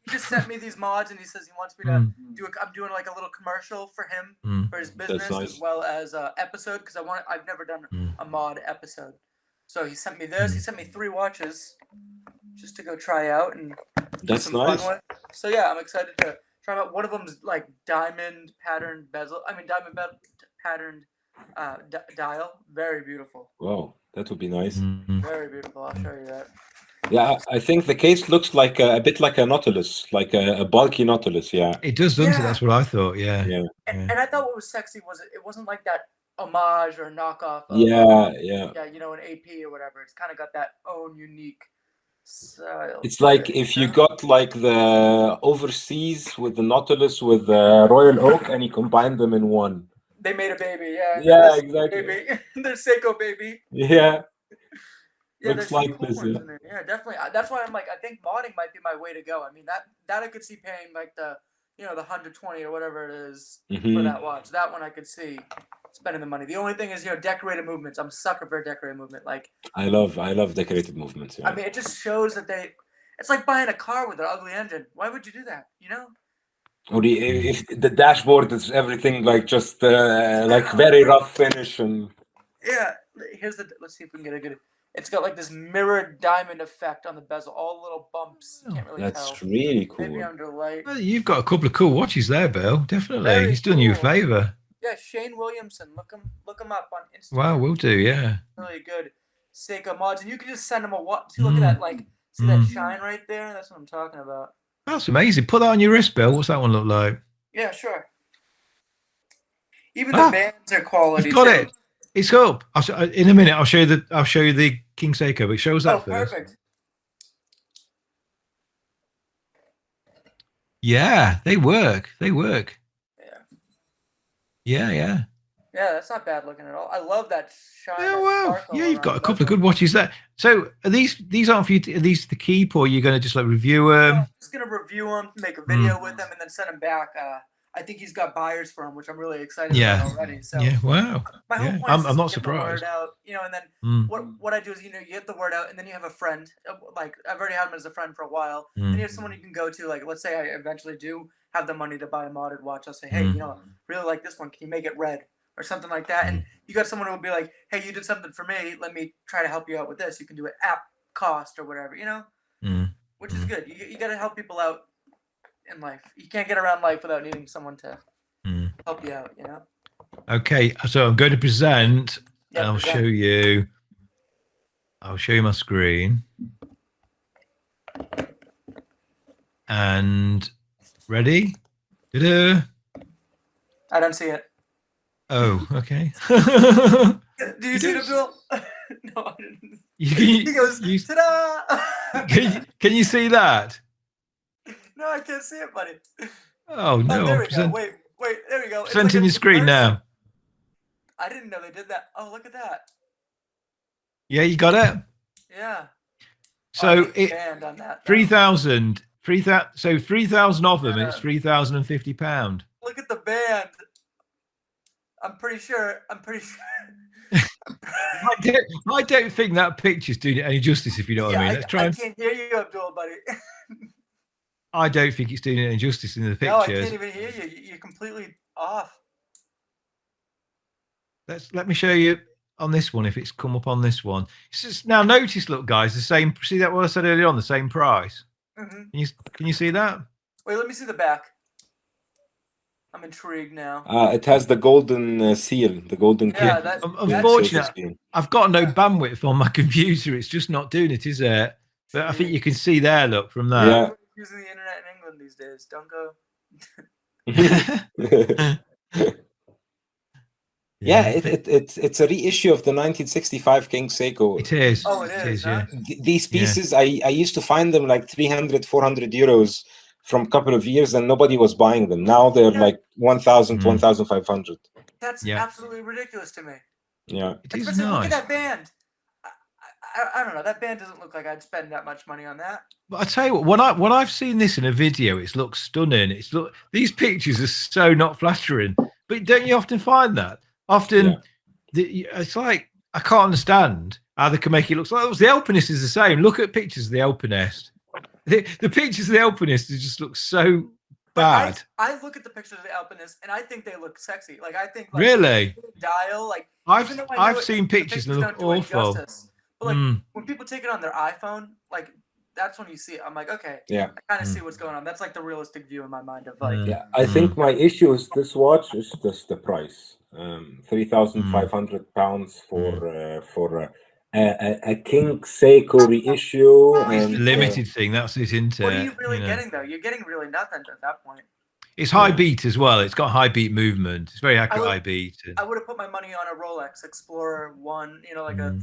He just sent me these mods, and he says he wants me to do. I'm doing like a little commercial for him for his business as well as episode because I've never done a mod episode. So he sent me this. He sent me 3 watches just to go try out and. That's nice. So yeah, I'm excited to try them out. One of them's like diamond patterned bezel. I mean diamond patterned. Dial, very beautiful. Wow, that would be nice. Very beautiful. I'll show you that. Yeah, I think the case looks like a bit like a Nautilus, like a bulky Nautilus. Yeah, it does, doesn't it? That's what I thought. Yeah. And I thought what was sexy was it wasn't like that homage or knockoff. Of, yeah, you know, an AP or whatever. It's kind of got that own unique style. It's like if you got like the overseas with the Nautilus with the Royal Oak and you combine them in one. They made a baby, yeah. Yeah, exactly. Baby. They're Seiko baby. Yeah. Looks like cool this. Yeah, definitely. That's why I'm like, I think modding might be my way to go. I mean, that I could see paying like the 120 or whatever it is for that watch. That one I could see spending the money. The only thing is, decorated movements. I'm a sucker for a decorated movement. Like I love decorated movements. Yeah. I mean, it just shows that it's like buying a car with an ugly engine. Why would you do that? You know? Or if the dashboard is everything like just like very rough finish and let's see if we can get a good. It's got like this mirrored diamond effect on the bezel, all little bumps. You can't really tell. That's really cool. Maybe under light. Well, you've got a couple of cool watches there, Bill. Definitely, he's done you a favor. Yeah, Shane Williamson. Look him up on Instagram. Wow, we'll do. Yeah. Really good Seiko mods, and you can just send him a watch. See, look at that, like see that shine right there. That's what I'm talking about. That's amazing. Put that on your wrist, Bill. What's that one look like? Yeah, sure. Even the bands are quality. You've got it. It's up. In a minute, I'll show you the King Seiko. But show us that first. Perfect. Yeah, they work. Yeah. Yeah, that's not bad looking at all. I love that shine. Yeah, wow. Yeah, you've got a couple of good watches there. So are these aren't for you? Are these the keep, or you're going to just like review them? I'm just going to review them, make a video with them, and then send them back. I think he's got buyers for them, which I'm really excited about already. So wow. My whole point is I'm not get surprised. The word out, and then what I do is you get the word out, and then you have a friend. Like I've already had him as a friend for a while. Then you have someone you can go to. Like let's say I eventually do have the money to buy a modded watch. I'll say, hey, really like this one. Can you make it red? Or something like that, and you got someone who will be like, "Hey, you did something for me. Let me try to help you out with this. You can do it at cost or whatever, which is good. You got to help people out in life. You can't get around life without needing someone to help you out, Okay, so I'm going to present, and I'll show you I'll show you my screen. And ready? Ta-da. I don't see it. Oh, okay. Do you see it, Abdul? No, I didn't. He goes, ta-da! Can you see that? No, I can't see it, buddy. Oh no! Oh, there we go. Wait, there we go. It's Presenting like your screen now. I didn't know they did that. Oh, look at that. Yeah, you got it. Yeah. So it banned on that. 3,000. 3,000. So 3,000 of them. It's £3,050. Look at the band. I'm pretty sure. I don't think that picture's doing it any justice, if you know what I mean. Let's try. I can't hear you, Abdul, buddy. I don't think it's doing it any justice in the pictures. No, I can't even hear you. You're completely off. Let me show you on this one if it's come up on this one. It's just, now notice, look, guys, the same. See that what I said earlier on, the same price. Mm-hmm. Can you see that? Wait, let me see the back. I'm intrigued now. It has the golden seal, the golden key. Yeah, unfortunately, I've got no bandwidth on my computer. It's just not doing it, is it? But I think you can see there, look, from that. Yeah. Using the internet in England these days. Don't go. Yeah, it's a reissue of the 1965 King Seiko. It is. Oh, it is. Huh? Yeah. These pieces, I used to find them like 300, 400 euros from a couple of years, and nobody was buying them. Now they're like 1,000, 1,500. That's absolutely ridiculous to me. Yeah. It is nice. Look at that band. I don't know. That band doesn't look like I'd spend that much money on that. But I tell you what, when I've seen this in a video, it looks stunning. These pictures are so not flattering. But don't you often find that? Often, it's like I can't understand how they can make it look like the Alpinist is the same. Look at pictures of the Alpinist. The pictures of the Alpinist just look so bad. I look at the pictures of the Alpinist and I think they look sexy. Like I think really dial. Like I've seen pictures that look awful. But like when people take it on their iPhone, like that's when you see it. I'm like, okay, yeah, I kind of see what's going on. That's like the realistic view in my mind of like. Yeah, I think my issue is this watch is just the price. £3,500 for a King Seiko reissue and limited thing. That's it, isn't it? What are you really getting though? You're getting really nothing at that point. It's high beat as well. It's got high beat movement. It's very accurate high beat. I would have put my money on a Rolex Explorer 1, like a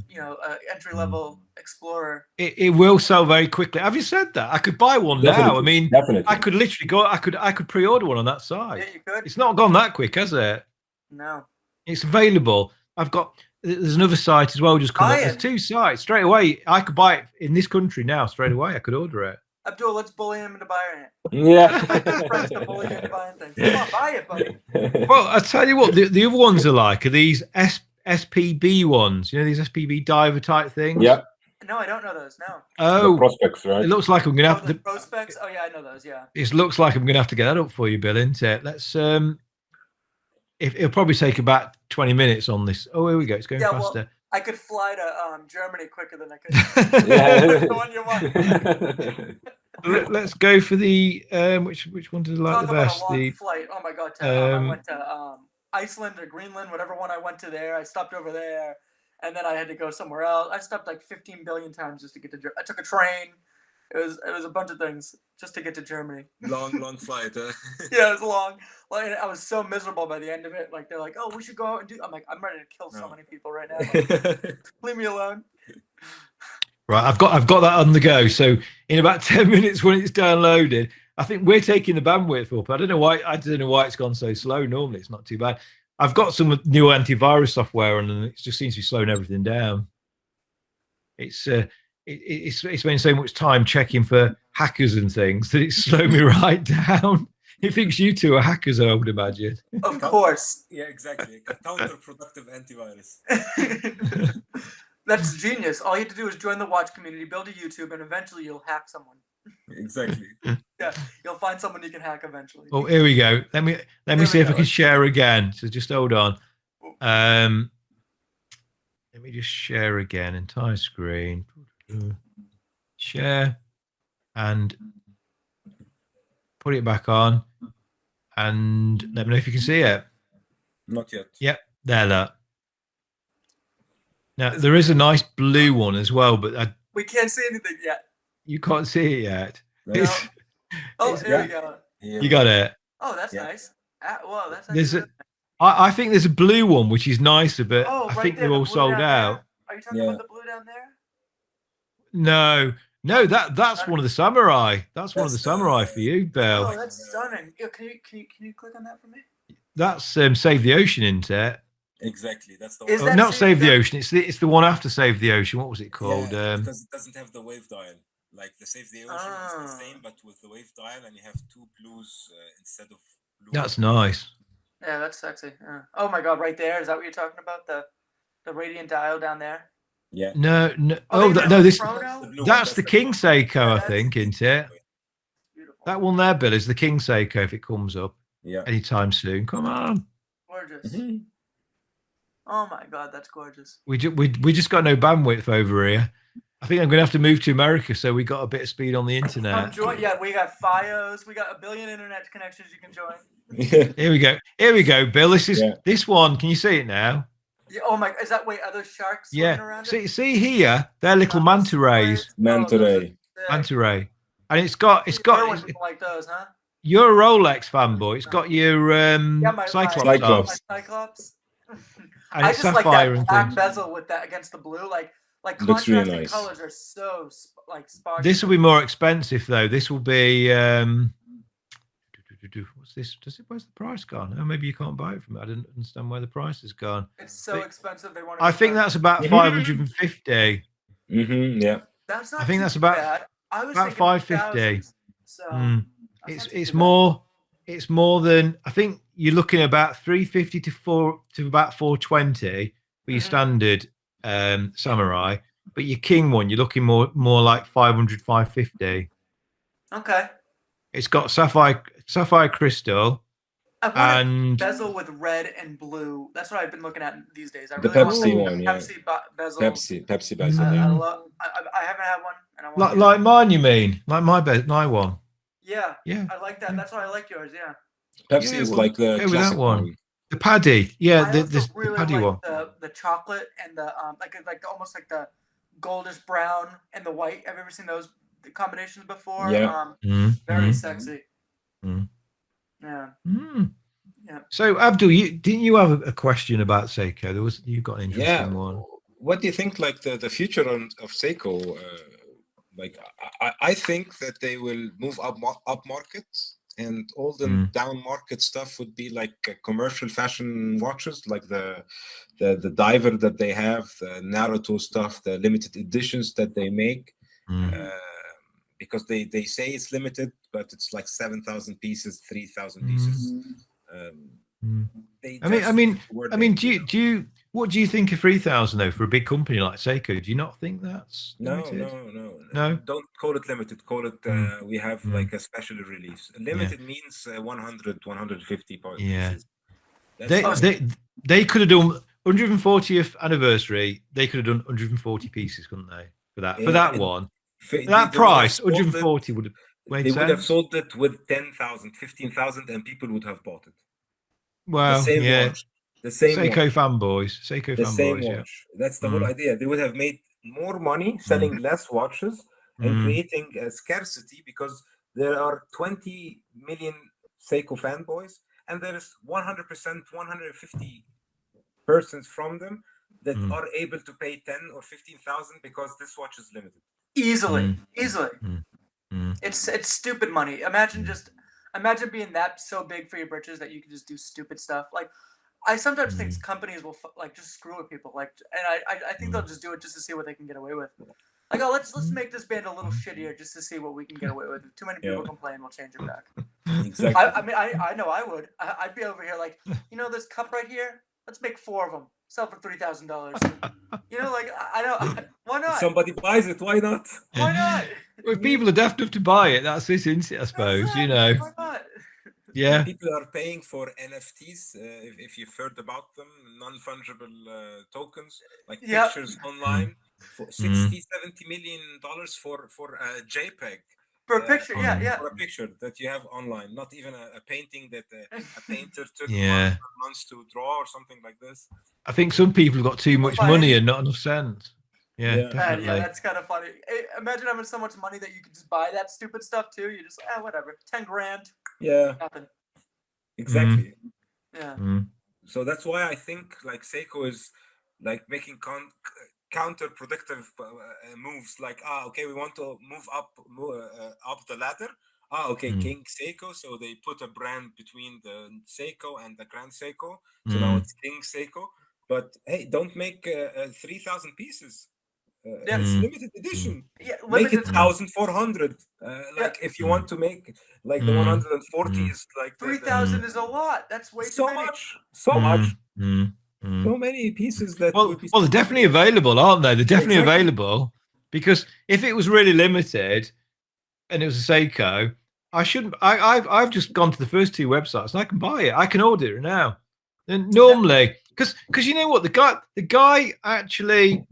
entry level Explorer. It will sell very quickly. Have you said that? I could buy one now. I mean, definitely. I could literally go. I could pre-order one on that site. Yeah, you could. It's not gone that quick, has it? No. It's available. There's another site as well. Just come up. There's 2 sites straight away. I could buy it in this country now straight away. I could order it. Abdul, let's bully him into buying it. Yeah. Friends to bully him into buying things. Come on, buy it, buddy. Well, I tell you what, the other ones are like these SPB ones. You know, these SPB diver type things. Yeah. No, I don't know those. No. Oh, the prospects, right? It looks like I'm gonna have the prospects. Oh yeah, I know those. Yeah. It looks like I'm gonna have to get that up for you, Bill, isn't it? Let's it'll probably take about 20 minutes on this. Oh, here we go. It's going faster. Well, I could fly to Germany quicker than I could. Yeah. Let's go for the which one did I like the best? The flight. Oh my god! I went to Iceland or Greenland, whatever one I went to there. I stopped over there, and then I had to go somewhere else. I stopped like 15 billion times just to get to Germany. I took a train. It was a bunch of things just to get to Germany. Long flight. Yeah, it was long. Like, I was so miserable by the end of it. Like they're like, "Oh, we should go out and do." I'm like, I'm ready to kill so many people right now. Like, leave me alone. Right, I've got that on the go. So in about 10 minutes when it's downloaded, I think we're taking the bandwidth up. I don't know why it's gone so slow. Normally it's not too bad. I've got some new antivirus software on, and it just seems to be slowing everything down. It's spending so much time checking for hackers and things that it's slowed me right down. It thinks you two are hackers, I would imagine. Of course. Yeah, exactly. Counterproductive antivirus. That's genius. All you have to do is join the watch community, build a YouTube, and eventually you'll hack someone. Exactly. Yeah, you'll find someone you can hack eventually. Oh, here we go. Let me see if I can share again. So just hold on. Let me just share again. Entire screen. Share and put it back on, and let me know if you can see it. Not yet. Yep, there. Look. Now there is a nice blue one as well, but We can't see anything yet. you can't see it yet. No. It's- Oh, It's- there we go. you got it. Oh, that's Yeah. nice. Whoa, that's There's actually. I think there's a blue one which is nicer, but Oh, I right think there, they're the all blue sold down out. there. Are you talking Yeah. about the blue down there? No, that's one of the samurai. That's one of the That's samurai for you, Bill. Oh, that's stunning. Yeah, can you click on that for me? That's Save the Ocean, isn't it? Exactly. That's the Is one. that Not Save the that- Ocean. It's the one after Save the Ocean. What was it called? Yeah, because it doesn't have the wave dial. Like the Save the Ocean is the Ah. same, but with the wave dial, and you have two blues instead of blue. That's nice. Yeah, that's sexy. Yeah. Oh my god, right there. Is that what you're talking about? The radiant dial down there? Yeah. No. Oh, Oh, they no. have This Chrono? The blue one, that's the King one. Seiko, I That's think, isn't it? Beautiful. That one there, Bill, is the King Seiko if it comes up Yeah. anytime soon. Come on. Gorgeous. Mhm. Oh my god, that's gorgeous. We just got no bandwidth over here. I think I'm going to have to move to America, so we got a bit of speed on the Come internet. join. Yeah, we got FiOS. We got a billion internet connections you can join. Here we go, Bill. This is Yeah. this one. Can you see it now? Yeah, oh my, is that are those sharks swimming Yeah. around See here, they're little manta rays. Manta ray. Manta ray, and it's got Everyone would like those, huh? you're a Rolex fanboy. It's got your my Cyclops. Cyclops. My Cyclops. And I it's just like sapphire that and black things. bezel with that against the blue. Like Looks really contrasting nice. colors are so sparkly. This will be more expensive though. This will be what's this? Where's the price gone? Oh, maybe you can't buy it from it. I didn't understand where the price has gone. It's so expensive. They want. I think that's about 550. Yeah. That's not. I think too that's about- bad. I was about thinking 550. 2000s, So Mm. that's not too It's bad. more. It's more than I think you're looking at about 350 to about 420 for your Mhm. standard samurai, but your king one you're looking more like 500 550. Okay. It's got sapphire crystal I want and bezel with red and blue. That's what I've been looking at these days. I The really want Pepsi the one, yeah. Pepsi bezel. Pepsi bezel. I Yeah. love. I haven't had one, and I want. like mine. You mean like my one? Yeah, Yeah, I like that. That's why I like yours. Yeah. Pepsi Yeah, is well, like the go with that classic one. one. the paddy. Yeah, I the also the really paddy like one. the chocolate and the like almost like the goldish brown and the white. Have you ever seen those combinations before? Yeah. Very Mhm. sexy. Mm. Yeah. Mm. Yeah. So Abdul, didn't you have a question about Seiko? You got an interesting Yeah. one. What do you think? Like the future of Seiko? Like I think that they will move up market, and all the down market stuff would be like commercial fashion watches, like the diver that they have, the Naruto stuff, the limited editions that they make. Because they say it's limited, but it's like 7,000 pieces, 3,000 pieces. What do you think of 3,000 though for a big company like Seiko? Do you not think that's limited? No. Don't call it limited. Call it. We have like a special release. Limited means 100, 150 pieces. They could have done 140th anniversary. They could have done 140 pieces, couldn't they? For that one. That price, 140 would have made sense. They would have sold it with 10,000, 15,000, and people would have bought it. Well, the same yeah. Watch, the same Seiko watch. fanboys. The same watch. That's the whole idea. They would have made more money selling less watches and creating a scarcity, because there are 20 million Seiko fanboys, and there is 100%, 150 persons from them that are able to pay 10 or 15,000 because this watch is limited. Easily. It's stupid money. Imagine being that so big for your britches that you can just do stupid stuff. Like, I sometimes think companies will like just screw with people. Like, and I think they'll just do it just to see what they can get away with. Like, oh, let's make this band a little shittier just to see what we can get away with. If too many people complain, we'll change it back. Exactly. I know I would. I'd be over here like, this cup right here. Let's make 4 of them. Sell for $3,000. Like I know. Why not? If somebody buys it, why not? Why not? Well, if people are daft enough to buy it, that's it, isn't it? I suppose, Why not? Yeah. People are paying for NFTs, if you've heard about them, non-fungible tokens, like pictures online, for $60-70 million for a JPEG. For a picture, yeah, yeah. for a picture that you have online, not even a painting that a painter took Yeah. months to draw or something like this. I think some people have got too People much buy money anything. and not enough sense. Yeah, Yeah. definitely. Yeah, that's kind of funny. Imagine having so much money that you could just buy that stupid stuff too. You just whatever, 10 grand, Yeah, nothing. exactly. Yeah. So that's why I think like Seiko is like making counterproductive moves. Like, okay, we want to move up the ladder. Okay, King Seiko. So they put a brand between the Seiko and the Grand Seiko. So now it's King Seiko. But hey, don't make 3,000 pieces. It's limited edition. Yeah, Make it limited. 1,400. Like if you want to make like the 140 is like 3,000 is a lot. That's way so too many. much, so much. So many pieces that would be. Well, they're definitely available, aren't they? They're definitely Exactly. available, because if it was really limited and it was a Seiko, I shouldn't. I've just gone to the first two websites and I can buy it. I can order it now. And normally, because you know what, the guy actually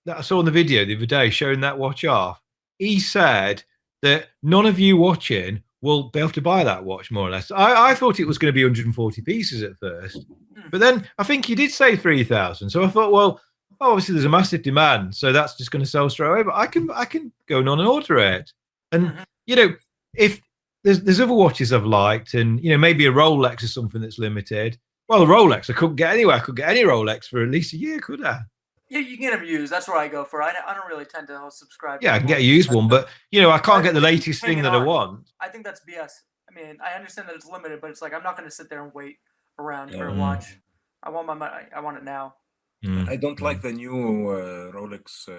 that I saw in the video the other day showing that watch off, he said that none of you watching will be able to buy that watch, more or less. I thought it was going to be 140 pieces at first, but then I think he did say 3,000. So I thought, well, obviously there's a massive demand, so that's just going to sell straight away. But I can go on and order it. And you know, if there's other watches I've liked, and you know, maybe a Rolex or something that's limited. Well, a Rolex I couldn't get anywhere. I could get any Rolex for at least a year, could I? Yeah, you can get them used. That's where I go for. I don't really tend to subscribe. Yeah, I can get a used one, but you know, I can't get the latest thing that I want. I think that's BS. I mean, I understand that it's limited, but it's like I'm not going to sit there and wait around for a watch. I want my money. I want it now. I don't like the new Rolex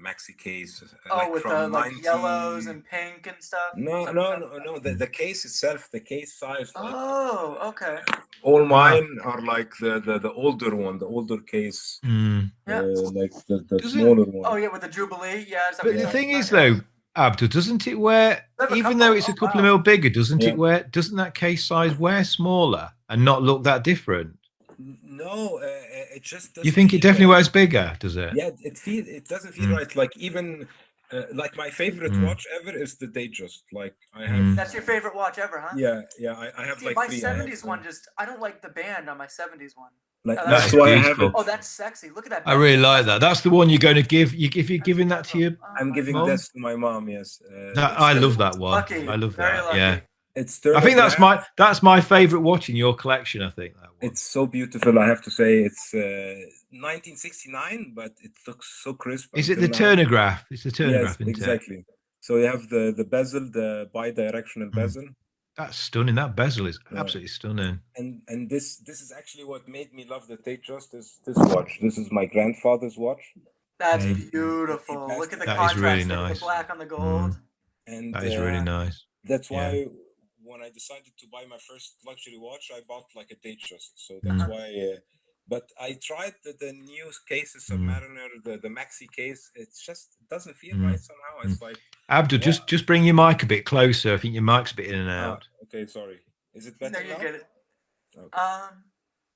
maxi case. Like with the like yellows and pink and stuff. No. The case itself, the case size. Like, okay. All mine are like the older one, the older case. Like the smaller one. Oh yeah, with the Jubilee. Yeah. But the thing is, though, Abdul, doesn't it wear? Even though it's a couple of mil bigger, doesn't it wear? Doesn't that case size wear smaller and not look that different? No, it just doesn't. You think it definitely wears bigger, does it? Yeah, it doesn't feel right. Like even like my favorite watch ever is the Datejust. Like I have. That's your favorite watch ever, huh? Yeah. I have like my three. 70s one. I don't like the band on my 70s one. Like, that's why I have it. Oh, that's sexy. Look at that. I really like that. That's the one you're going to give. If you're giving that to your, I'm giving this to my mom. Yes. I love that one. Lucky. I love Very that. lucky. Yeah. It's. I think that's my favorite watch in your collection. I think that one. It's so beautiful. I have to say, it's 1969, but it looks so crisp. Is it the Turnograph? It's the Turnograph. Yes, exactly. So you have the bezel, the bi-directional bezel. That's stunning. That bezel is absolutely stunning. And this is actually what made me love the Datejust. This watch. This is my grandfather's watch. That's beautiful. Look at the contrast. Is really Look nice. at the black on the gold. And that is really nice. That's why when I decided to buy my first luxury watch, I bought like a Datejust. So that's why. But I tried the new cases, Submariner, the maxi case. It just doesn't feel right somehow. It's like Abdul, just bring your mic a bit closer. I think your mic's a bit in and out. Okay, sorry. Is it better No, you now? get it. Okay.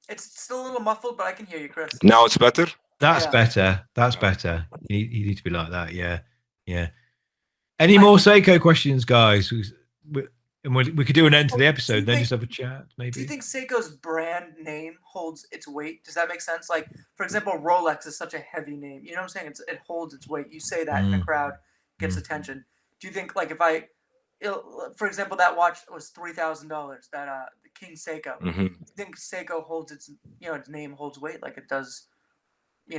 It's still a little muffled, but I can hear you, Chris. Now it's better. That's better. That's better. You need to be like that. Yeah. Any more Seiko questions, guys? And we could do an end to the episode, then just have a chat, maybe. Do you think Seiko's brand name holds its weight? Does that make sense? Like, for example, Rolex is such a heavy name. You know what I'm saying? It holds its weight. You say that in the crowd, gets attention. Do you think, like, for example, that watch was $3,000, that the King Seiko. Do you think Seiko holds its name holds weight like it does,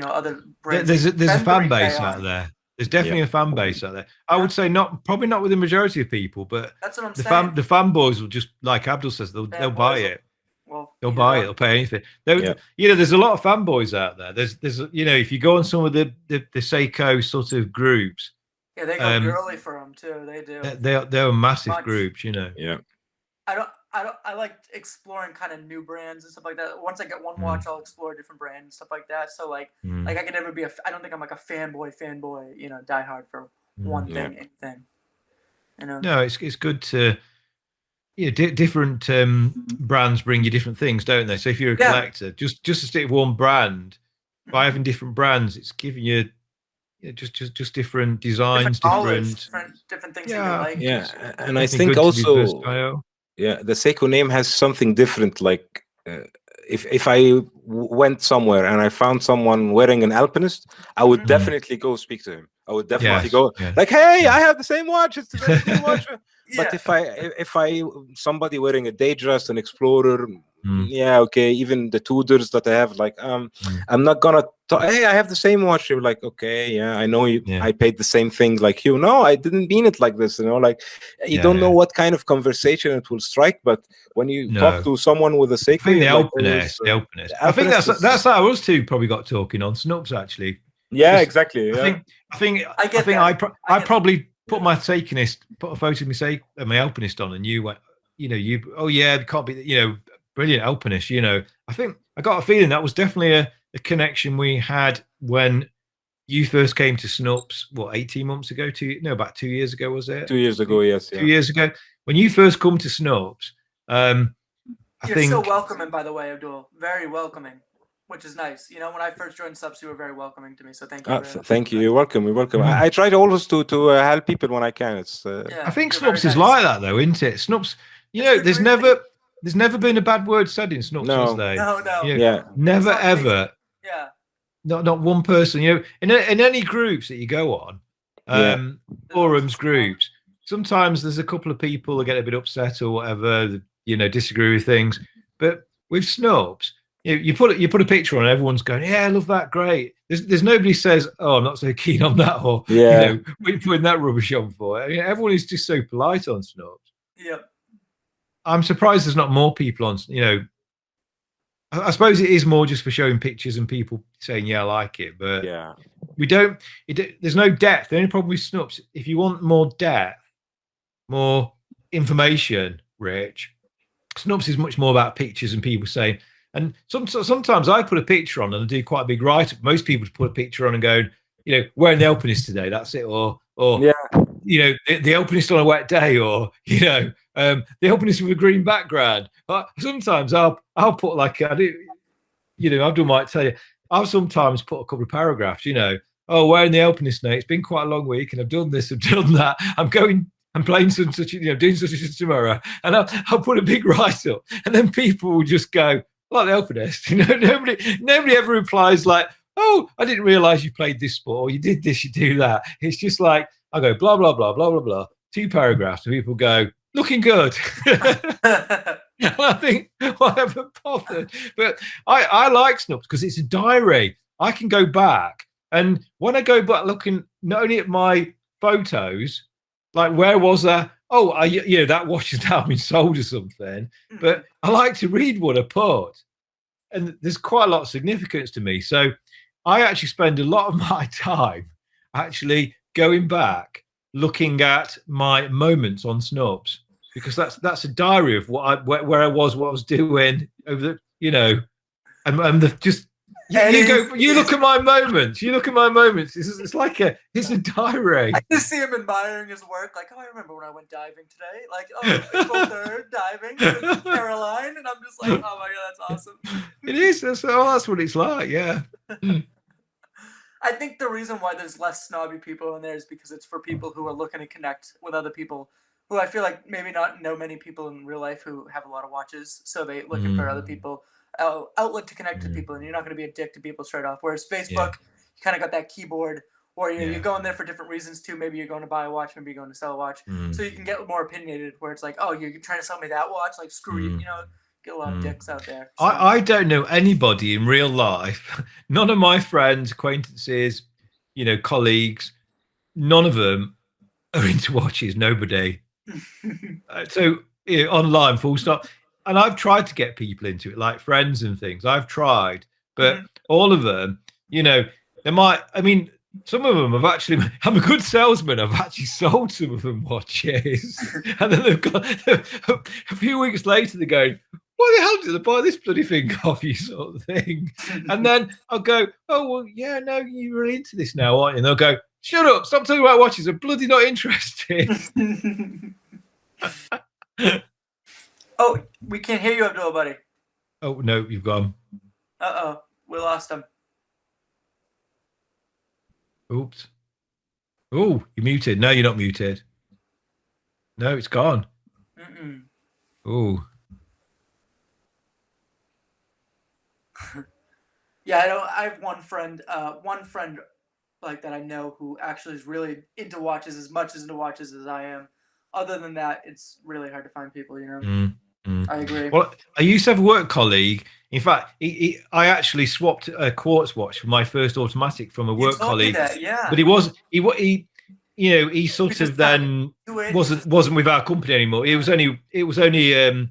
other brands? There's a fan base out there. There's definitely a fan base out there. I would say probably not with the majority of people, but that's what I'm saying. The fanboys will just, like Abdul says, they'll buy it. Well, they'll buy it. They'll pay anything. There's a lot of fanboys out there. There's if you go on some of the Seiko sort of groups. Yeah, they go girly for them too. They do. They're massive groups, Yeah. I like exploring kind of new brands and stuff like that. Once I get one watch, I'll explore a different brand and stuff like that. So like I could never be I don't think I'm like a fanboy, diehard for one thing, anything. No, it's good to different brands bring you different things, don't they? So if you're a collector, just to stick with one brand, by having different brands, it's giving you just different designs, knowledge, different things that you like. Yeah, and I Definitely think good to be also, versatile. yeah, the Seiko name has something different. Like if I went somewhere and I found someone wearing an Alpinist, I would definitely go speak to him. I would definitely go like, "Hey, I have the same watch. It's a very cool watch." But if I somebody wearing a day dress, an Explorer, yeah, okay, even the Tudors that I have, like, I'm not gonna hey, I have the same watch. You're like, okay, yeah, I know you. I paid the same thing like you. No, I didn't mean it like this. You know, like you don't know what kind of conversation it will strike. But when you talk to someone with a Seiko, I think the like, Alpinist. I think that's how us two probably got talking on Snups actually. Yeah, exactly. Yeah. I think I probably put my Seikonist, put a photo of my Alpinist on, and you went, oh yeah, it can't be, brilliant Alpinist. I think I got a feeling that was definitely a connection we had when you first came to Snups. What, 18 months ago? About 2 years ago, was it? 2 years ago, yes. 2 years ago, when you first come to Snups. You're so welcoming, by the way, Abdul. Very welcoming, which is nice. When I first joined Subs, you were very welcoming to me. So thank you. Thank you. You're welcome. You're welcome. I try to always to help people when I can. It's. I think Snups is like that, though, isn't it? Snups. There's never been a bad word said in Snups, has there? No. Never ever. Yeah. Not one person. In any groups that you go on, forums groups. Sometimes there's a couple of people that get a bit upset or whatever. Disagree with things, but with Snups, you put a picture on, and everyone's going, "Yeah, I love that, great." There's nobody says, "Oh, I'm not so keen on that," or what are you putting that rubbish on for? Everyone is just so polite on Snups. Yep. I'm surprised there's not more people on. I suppose it is more just for showing pictures and people saying, "Yeah, I like it," but we don't. There's no depth. The only problem with Snups, if you want more depth, more information, Rich, Snups is much more about pictures and people saying. And sometimes I put a picture on and I do quite a big write-up. Most people put a picture on and going, wearing the Alpinist today, that's it, or the Alpinist on a wet day, or the Alpinist with a green background. But sometimes I'll put like Abdul might tell you, I'll sometimes put a couple of paragraphs. Wearing the Alpinist now. It's been quite a long week, and I've done this, I've done that. I'm playing such, doing such tomorrow, and I'll put a big write up, and then people will just go, like the Alpinist. Nobody ever replies like, "Oh, I didn't realize you played this sport, or you did this, you do that." It's just like I go blah blah blah blah blah blah, 2 paragraphs, and people go, "Looking good." And I think, whatever bothered. But I like Snups because it's a diary. I can go back, and when I go back looking not only at my photos, like where was that? Oh, that watch has now been sold or something. But I like to read what I put, and there's quite a lot of significance to me. So I actually spend a lot of my time actually going back, looking at my moments on Snups, because that's a diary of where I was, what I was doing over the, and the just. You look at my moments. It's like it's a diary. I just see him admiring his work. Like, I remember when I went diving today. Like, April 3rd, diving with Caroline. And I'm just like, oh my God, that's awesome. It is. That's what it's like. Yeah. I think the reason why there's less snobby people in there is because it's for people who are looking to connect with other people who I feel like maybe not know many people in real life who have a lot of watches. So they looking for other people. Outlet to connect to people, and you're not going to be a dick to people straight off. Whereas Facebook, you kind of got that keyboard, or you're going there for different reasons too. Maybe you're going to buy a watch, maybe you're going to sell a watch, so you can get more opinionated. Where it's like, oh, you're trying to sell me that watch, like screw you, get a lot of dicks out there. So. I don't know anybody in real life. None of my friends, acquaintances, colleagues, none of them are into watches. Nobody. So online, full stop. And I've tried to get people into it, like friends and things. I've tried, but all of them, they might. I mean, some of them have actually. I'm a good salesman. I've actually sold some of them watches, and then they've got a few weeks later. They're going, "Why the hell did I buy this bloody thing off you?" Sort of thing. And then I'll go, "Oh well, yeah, no, you're really into this now, aren't you?" And they'll go, "Shut up! Stop talking about watches. I'm bloody not interested." Oh, we can't hear you, Abdul, buddy. Oh, no, you've gone. Uh-oh, we lost him. Oops. Oh, you're muted. No, you're not muted. No, it's gone. Oh. Yeah, I have one friend like that I know who actually is really into watches as much as into watches as I am. Other than that, it's really hard to find people, you know. I agree. Well, I used to have a work colleague. In fact, I actually swapped a quartz watch for my first automatic from a work colleague. That, yeah. But he sort of then wasn't with our company anymore. It was only a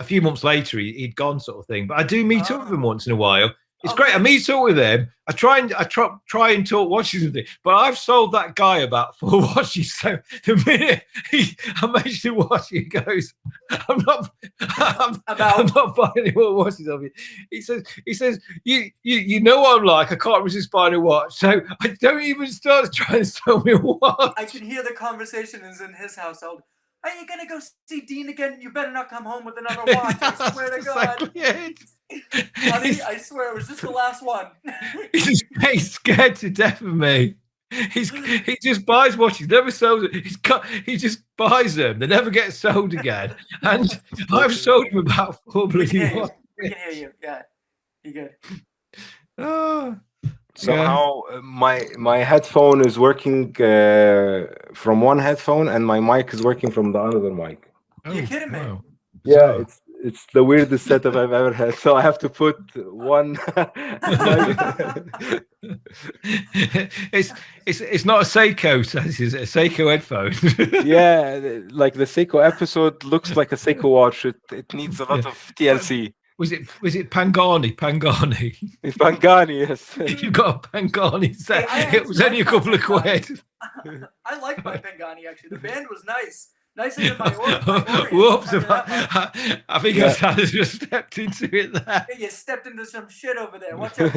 few months later he'd gone, sort of thing. But I do meet up with him once in a while. It's great. I meet up with him. I try and talk watches with him. But I've sold that guy about 4 watches. So the minute I mention a watch, he goes, I'm not buying any more watches of you. He says, you know what I'm like. I can't resist buying a watch. So I don't even start trying to sell me a watch. I can hear the conversation is in his household. Are you gonna go see Dean again? You better not come home with another watch. I swear to God. Honey, I swear it was just the last one. He's scared to death of me. He just buys watches, never sells it. He just buys them. They never get sold again. And I've sold him about 4 bloody watches. We can hear you. Yeah, you good. Oh. Somehow my headphone is working from one headphone and my mic is working from the other mic. You're kidding me? Wow. Yeah, it's the weirdest setup I've ever had. So I have to put one. It's not a Seiko, it's a Seiko headphone. Yeah, like the Seiko episode looks like a Seiko watch. It needs a lot of TLC. Was it Pangani? It's Pangani, yes. You got a Pangani set. It was only a couple of quid. I like my Pangani, actually. The band was nice. Nicer than my Orient. Whoops. I think I just stepped into it there. You stepped into some shit over there. Watch out.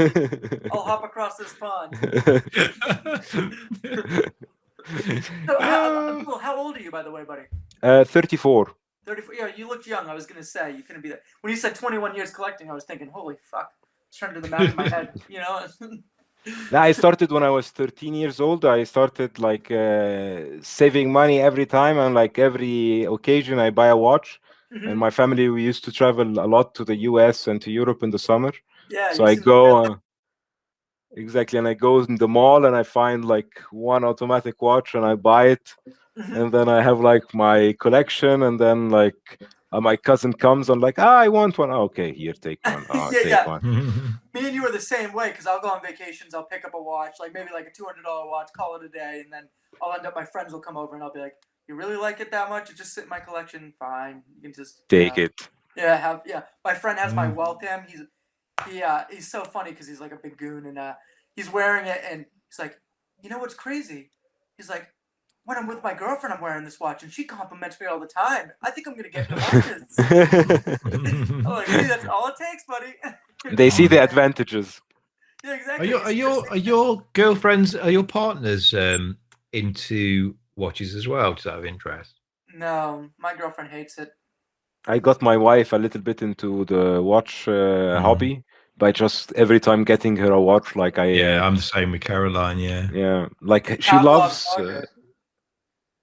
I'll hop across this pond. So, how old are you, by the way, buddy? 34. 34. Yeah, you looked young. I was gonna say you couldn't be that. When you said 21 years collecting, I was thinking, holy fuck! It's trying to do the math in my head. You know. I started when I was 13 years old. I started like saving money every time, and like every occasion, I buy a watch. And my family, we used to travel a lot to the US and to Europe in the summer. Yeah. So I go. Exactly, and I go in the mall and I find like one automatic watch and I buy it. And then I have like my collection, and then like my cousin comes and like, I want one. Oh, okay, here, take one. Oh, take one. Me and you are the same way, because I'll go on vacations, I'll pick up a watch, like maybe like a $200 watch, call it a day, and then I'll end up, my friends will come over and I'll be like, you really like it that much? It just sit in my collection. Fine, you can just take it. Yeah, my friend has my Weltham. He's so funny because he's like a big goon, and he's wearing it, and he's like, you know what's crazy? He's like, when I'm with my girlfriend, I'm wearing this watch, and she compliments me all the time. I think I'm gonna get into watches. I'm like, hey, that's all it takes, buddy. They see the advantages. Yeah, exactly. Are your girlfriends, are your partners into watches as well? Does that have interest? No, my girlfriend hates it. I got my wife a little bit into the watch hobby by just every time getting her a watch. Like I'm the same with Caroline. Yeah, like she loves.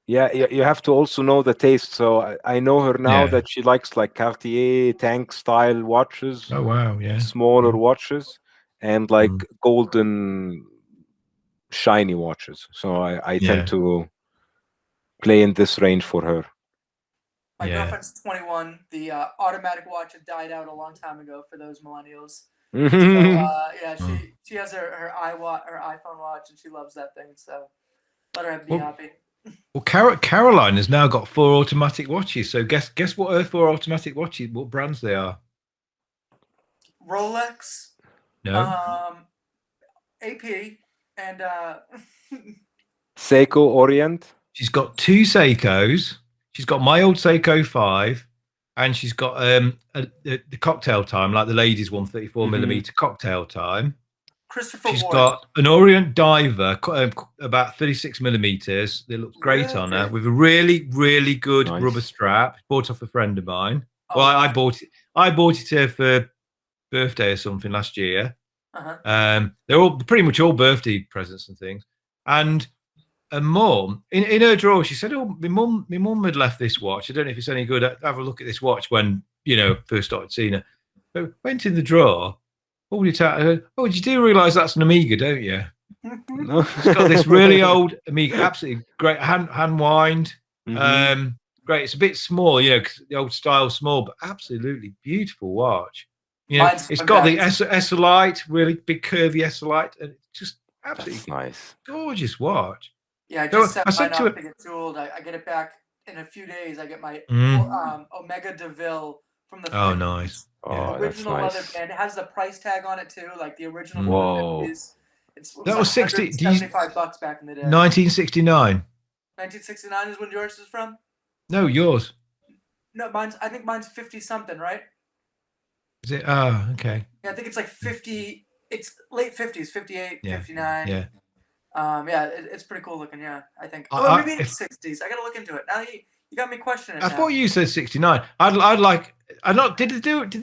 Yeah, you have to also know the taste. So I know her now that she likes like Cartier tank style watches. Oh wow, yeah. Smaller watches and like golden shiny watches. So I tend to play in this range for her. My girlfriend's 21. The automatic watch had died out a long time ago for those millennials. So, she has her iPhone watch, and she loves that thing. So let her be happy. Well, Caroline has now got 4 automatic watches. So guess what her 4 automatic watches? What brands they are? Rolex. No. AP and Seiko Orient. She's got 2 Seikos. She's got my old Seiko 5, and she's got the cocktail time, like the ladies' 134mm cocktail time. She's got an Orient Diver, about 36mm. It looks great on her, with a really, really good rubber strap. Bought off a friend of mine. Well, I bought it her for birthday or something last year. They're all pretty much all birthday presents and things. And mum in her drawer, she said, "Oh, my mum had left this watch. I don't know if it's any good. Have a look at this watch." When first started seeing her, so went in the drawer, pulled it out. Oh, you do realise that's an Amiga, don't you? No. It's got this really old Amiga, absolutely great hand wind. Mhm. Great. It's a bit small, 'cause the old style small, but absolutely beautiful watch. Mine's It's fun got the fact. Esselite, really big curvy Esselite, and it's just That's absolutely nice. gorgeous watch. Yeah, I So just set I said mine to up her- to get tooled. I get it back in a few days. I get my Omega DeVille from the 50s. Oh, nice. Oh, Yeah. that's Original leather nice. band. It has the price tag on it too, like the original from Whoa. the 50s. It That was 60 do you- $175 back in the day. 1969. 1969 is when yours is from? No, yours. No, I think mine's 50 something, right? Is it? Oh, okay. Yeah, I think it's like 50. It's late 50s, 58, Yeah, 59. Yeah. Yeah, it's pretty cool looking. Yeah, I think. I- Oh, I- maybe it's 60s. I gotta look into it. Now you got me questioning. I now. thought you said 69. I'd like. I not. Did they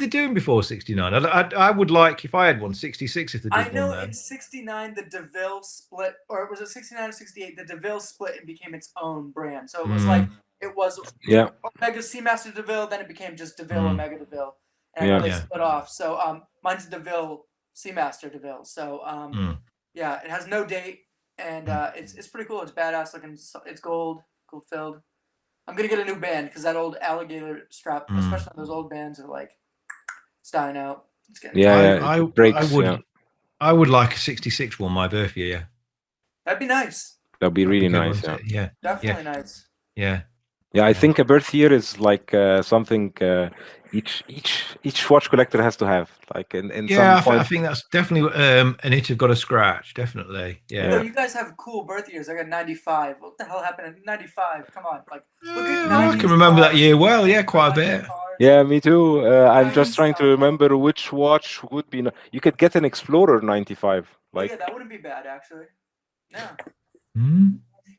do them before 69? I would like if I had one 66 if they did I one know then. in 69 the DeVille split, or was it 69 or 68? The DeVille split and became its own brand. So it was like it was Yeah. Omega Seamaster DeVille, then it became just DeVille Omega DeVille, and I Yeah. know they Yeah. split off. So mine's DeVille Seamaster DeVille. So yeah, it has no date, and it's pretty cool. It's badass looking. It's gold filled. I'm gonna get a new band because that old alligator strap, especially on those old bands, are like it's dying out. It's getting It breaks. I would like a 66 one my birthday year. That'd be nice. That'd be really Good, nice. wouldn't Yeah. it? Definitely nice. Yeah. Yeah, I think a birth year is like something each watch collector has to have. Like in Yeah, some point. I think that's definitely an itch I've got to scratch. Definitely. Oh, Yeah. you guys have cool birth years. I got 95. What the hell happened in 95? Come on, like look at I 90s can remember that cars. year well. Yeah, quite a bit. Cars. Yeah, me too. I'm just Nice. trying to remember which watch would be. You could get an Explorer 95. Oh, Like yeah, that wouldn't be bad actually. Yeah. Hmm?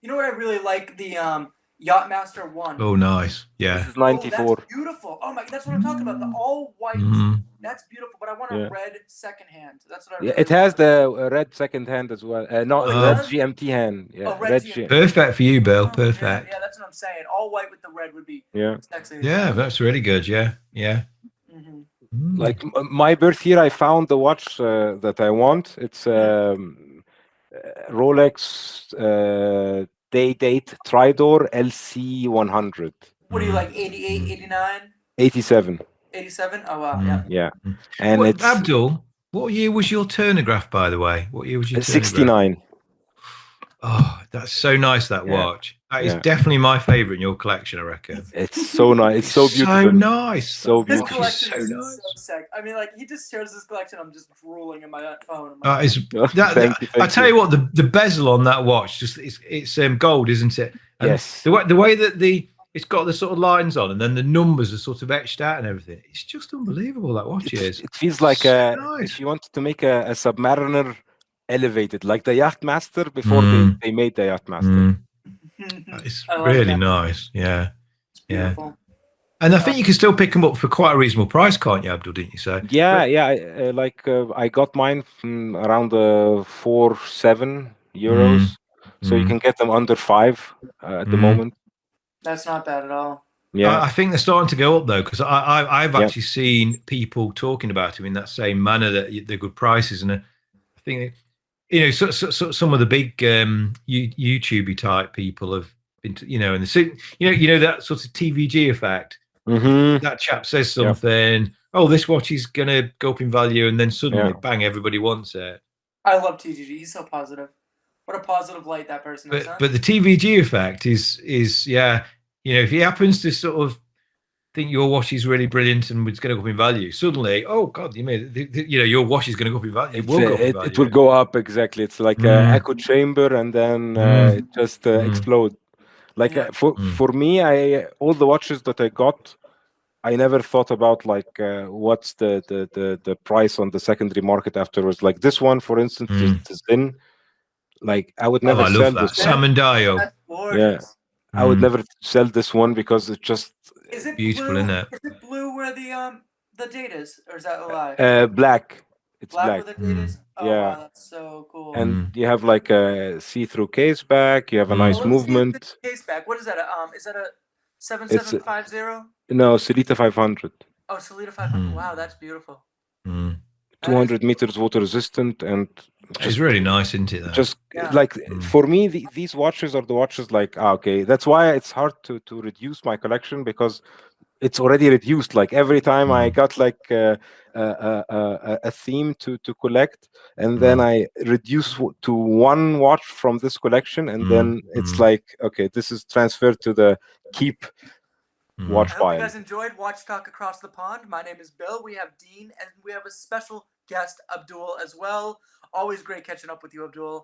You know what I really like? The Yachtmaster 1. Oh, nice. this Yeah. is 94. That's beautiful. Oh my, that's what I'm talking about. The all white. Mhm. That's beautiful. But I want a Yeah. red second hand. That's what I. Yeah, Really it has want. the red second hand as well. Not Oh, red does? GMT hand. Yeah, Oh, red red GMT. Perfect for you, Bill. Oh, Perfect. Yeah, that's what I'm saying. All white with the red would be Yeah. sexy. Yeah, that's really good. Yeah. Yeah. Mm-hmm. Like my birth year, I found the watch that I want. It's Rolex Day-Date Tridor LC 100. What are you like? 88, 89, 87. 87? Oh wow, yeah. Yeah, and What, it's Abdul, what year was your turnograph, by the way? What year was your turnograph? 69. Oh, that's so nice, that Yeah. watch. That is Yeah. definitely my favorite in your collection, I reckon. It's so nice. It's so beautiful. So nice. So This beautiful. collection so is nice. so sick. I mean, like he just shares this collection. I'm just drooling in my phone. It's, Thank you, I thank tell you what, the bezel on that watch, just it's gold, isn't it? And Yes. The way that it's got the sort of lines on, and then the numbers are sort of etched out and everything. It's just unbelievable, that watch is. It feels like So nice. if you wanted to make a Submariner elevated, like the Yachtmaster before they made the Yachtmaster. It's I love really that. nice. Yeah. It's beautiful. And I think you can still pick them up for quite a reasonable price, can't you, Abdul? Didn't you say? Yeah, yeah. I got mine from around 4-7 euros, so you can get them under 5 at the moment. That's not bad at all. Yeah, I think they're starting to go up though, because I've actually seen people talking about them in that same manner, that they're good prices, and I think so some of the big YouTubey type people have been, and that sort of TVG effect. That chap says something. Oh, this watch is gonna go up in value, and then suddenly, bang! Everybody wants it. I love TGG. He's so positive. What a positive light that person is. But the TVG effect is if he happens to sort of think your watch is really brilliant and it's going to go up in value, suddenly, oh god, you mean your watch is going to go up in value. It will go up in value. It will go up, exactly. It's like an echo chamber, and then it just explodes. Like for me, all the watches that I got, I never thought about like what's the price on the secondary market afterwards. Like this one, for instance, the Zin. Like I would never sell this one. Salmon Dio. That's gorgeous. Yeah, I would never sell this one because it just Is it beautiful, blue? isn't it? Is it blue where the date is, or is that a lie? black. It's Black black. with the date is? Oh Yeah. wow, that's so cool. And you have like a see-through case back. You have a Mm. nice Let me see if movement. this case back. What is that? Is that a It's 7750? no Selita 500. Oh, Solita 500. Mhm. Wow, that's beautiful. Mm. That is 200 meters water resistant, and It's really nice, isn't it? Though? just Yeah. like for me, these watches are the watches like okay. That's why it's hard to reduce my collection, because it's already reduced. Like every time I got like a theme to collect, and then I reduce to one watch from this collection, and then it's like okay, this is transferred to the keep watch I hope you pile. guys enjoyed Watch Talk Across the Pond. My name is Bill. We have Dean, and we have a special guest, Abdul, as well. Always great catching up with you, Abdul.